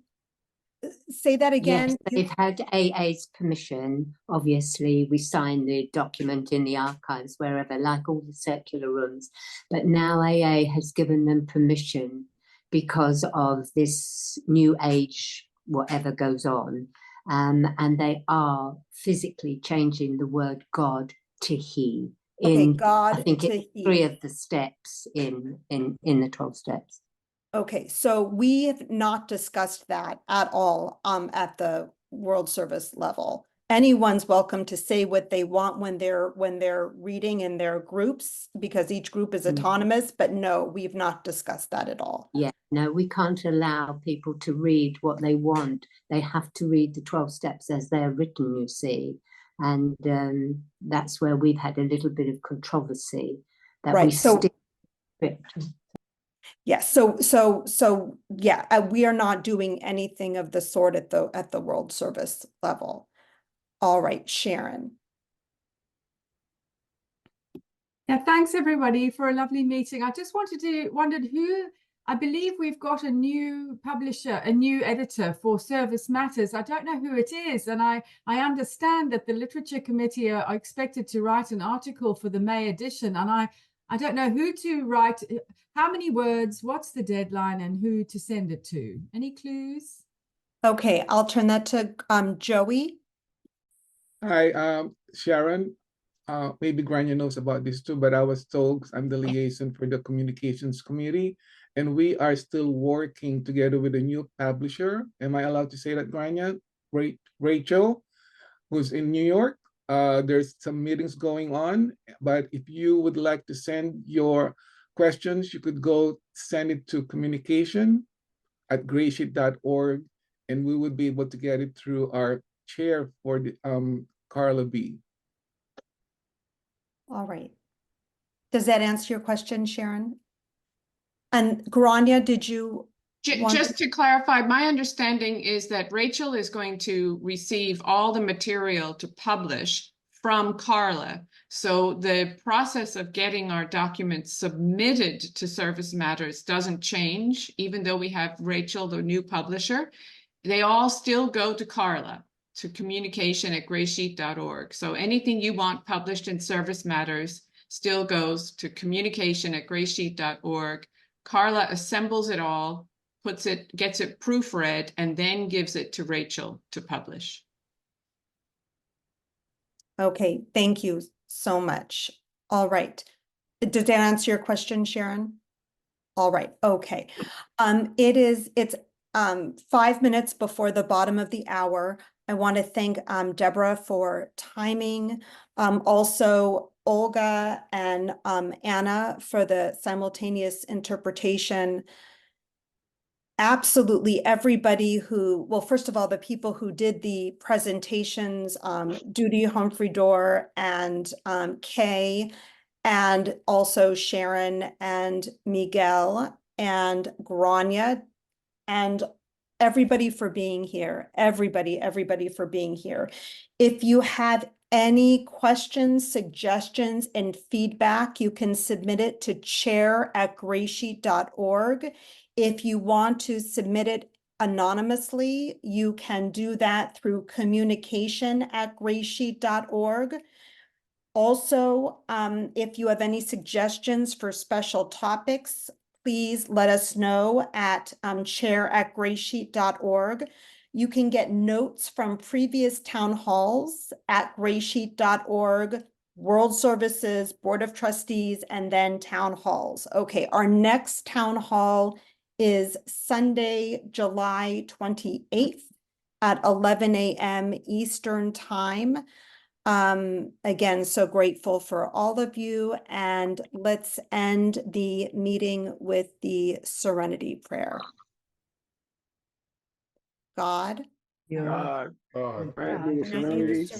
Say that again. Yes, they've had AA's permission. Obviously, we signed the document in the archives, wherever, like all the circular rooms. But now AA has given them permission because of this new age, whatever goes on. And they are physically changing the word God to He. God I think to it's He. 3 of the steps in the 12 steps. Okay, so we have not discussed that at all at the World Service level. Anyone's welcome to say what they want when they're reading in their groups, because each group is autonomous, but no, we've not discussed that at all. Yeah, no, we can't allow people to read what they want. They have to read the 12 steps as they're written, you see. And that's where we've had a little bit of controversy that right, we stick with. Yes, so yeah, we are not doing anything of the sort at the World Service level. All right, Sharon. Yeah, thanks everybody for a lovely meeting. I just wondered who, I believe we've got a new publisher, a new editor for Service Matters. I don't know who it is, and I understand that the Literature Committee are expected to write an article for the May edition, and I don't know who to write, how many words, what's the deadline, and who to send it to. Any clues? Okay, I'll turn that to Joey. Hi, Sharon. Maybe Grania knows about this too, but I was told I'm the liaison for the Communications Committee, and we are still working together with a new publisher. Am I allowed to say that, Grania? Rachel, who's in New York. There's some meetings going on, but if you would like to send your questions, you could go send it to communication@greysheet.org, and we would be able to get it through our chair for the Carla B. All right. Does that answer your question, Sharon? And Grania, did you Just to clarify, my understanding is that Rachel is going to receive all the material to publish from Carla. So the process of getting our documents submitted to Service Matters doesn't change, even though we have Rachel, the new publisher. They all still go to Carla, to communication@greysheet.org. So anything you want published in Service Matters still goes to communication@greysheet.org. Carla assembles it all, gets it proofread, and then gives it to Rachel to publish. Okay, thank you so much. All right. Did that answer your question, Sharon? All right, okay. It's 5 minutes before the bottom of the hour. I want to thank Deborah for timing. Also Olga and Anna for the simultaneous interpretation. Absolutely everybody who, well, first of all, the people who did the presentations, Judy Humphrey Dorr and Kay, and also Sharon and Miguel and Grania, and everybody for being here. Everybody for being here. If you have any questions, suggestions, and feedback, you can submit it to chair@greysheet.org. If you want to submit it anonymously, you can do that through communication@greysheet.org. Also, if you have any suggestions for special topics, please let us know at chair@greysheet.org. You can get notes from previous town halls at greysheet.org, World Services, Board of Trustees, and then town halls. Okay, our next town hall is Sunday, July 28th at 11 a.m. Eastern Time. Again, so grateful for all of you, and let's end the meeting with the serenity prayer. God, God, God, grant me the serenity to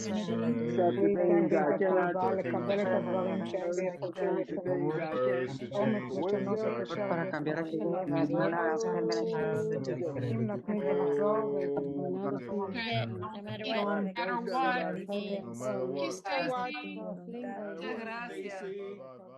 Para cambiar aquí No matter what, you stay. Muchas gracias.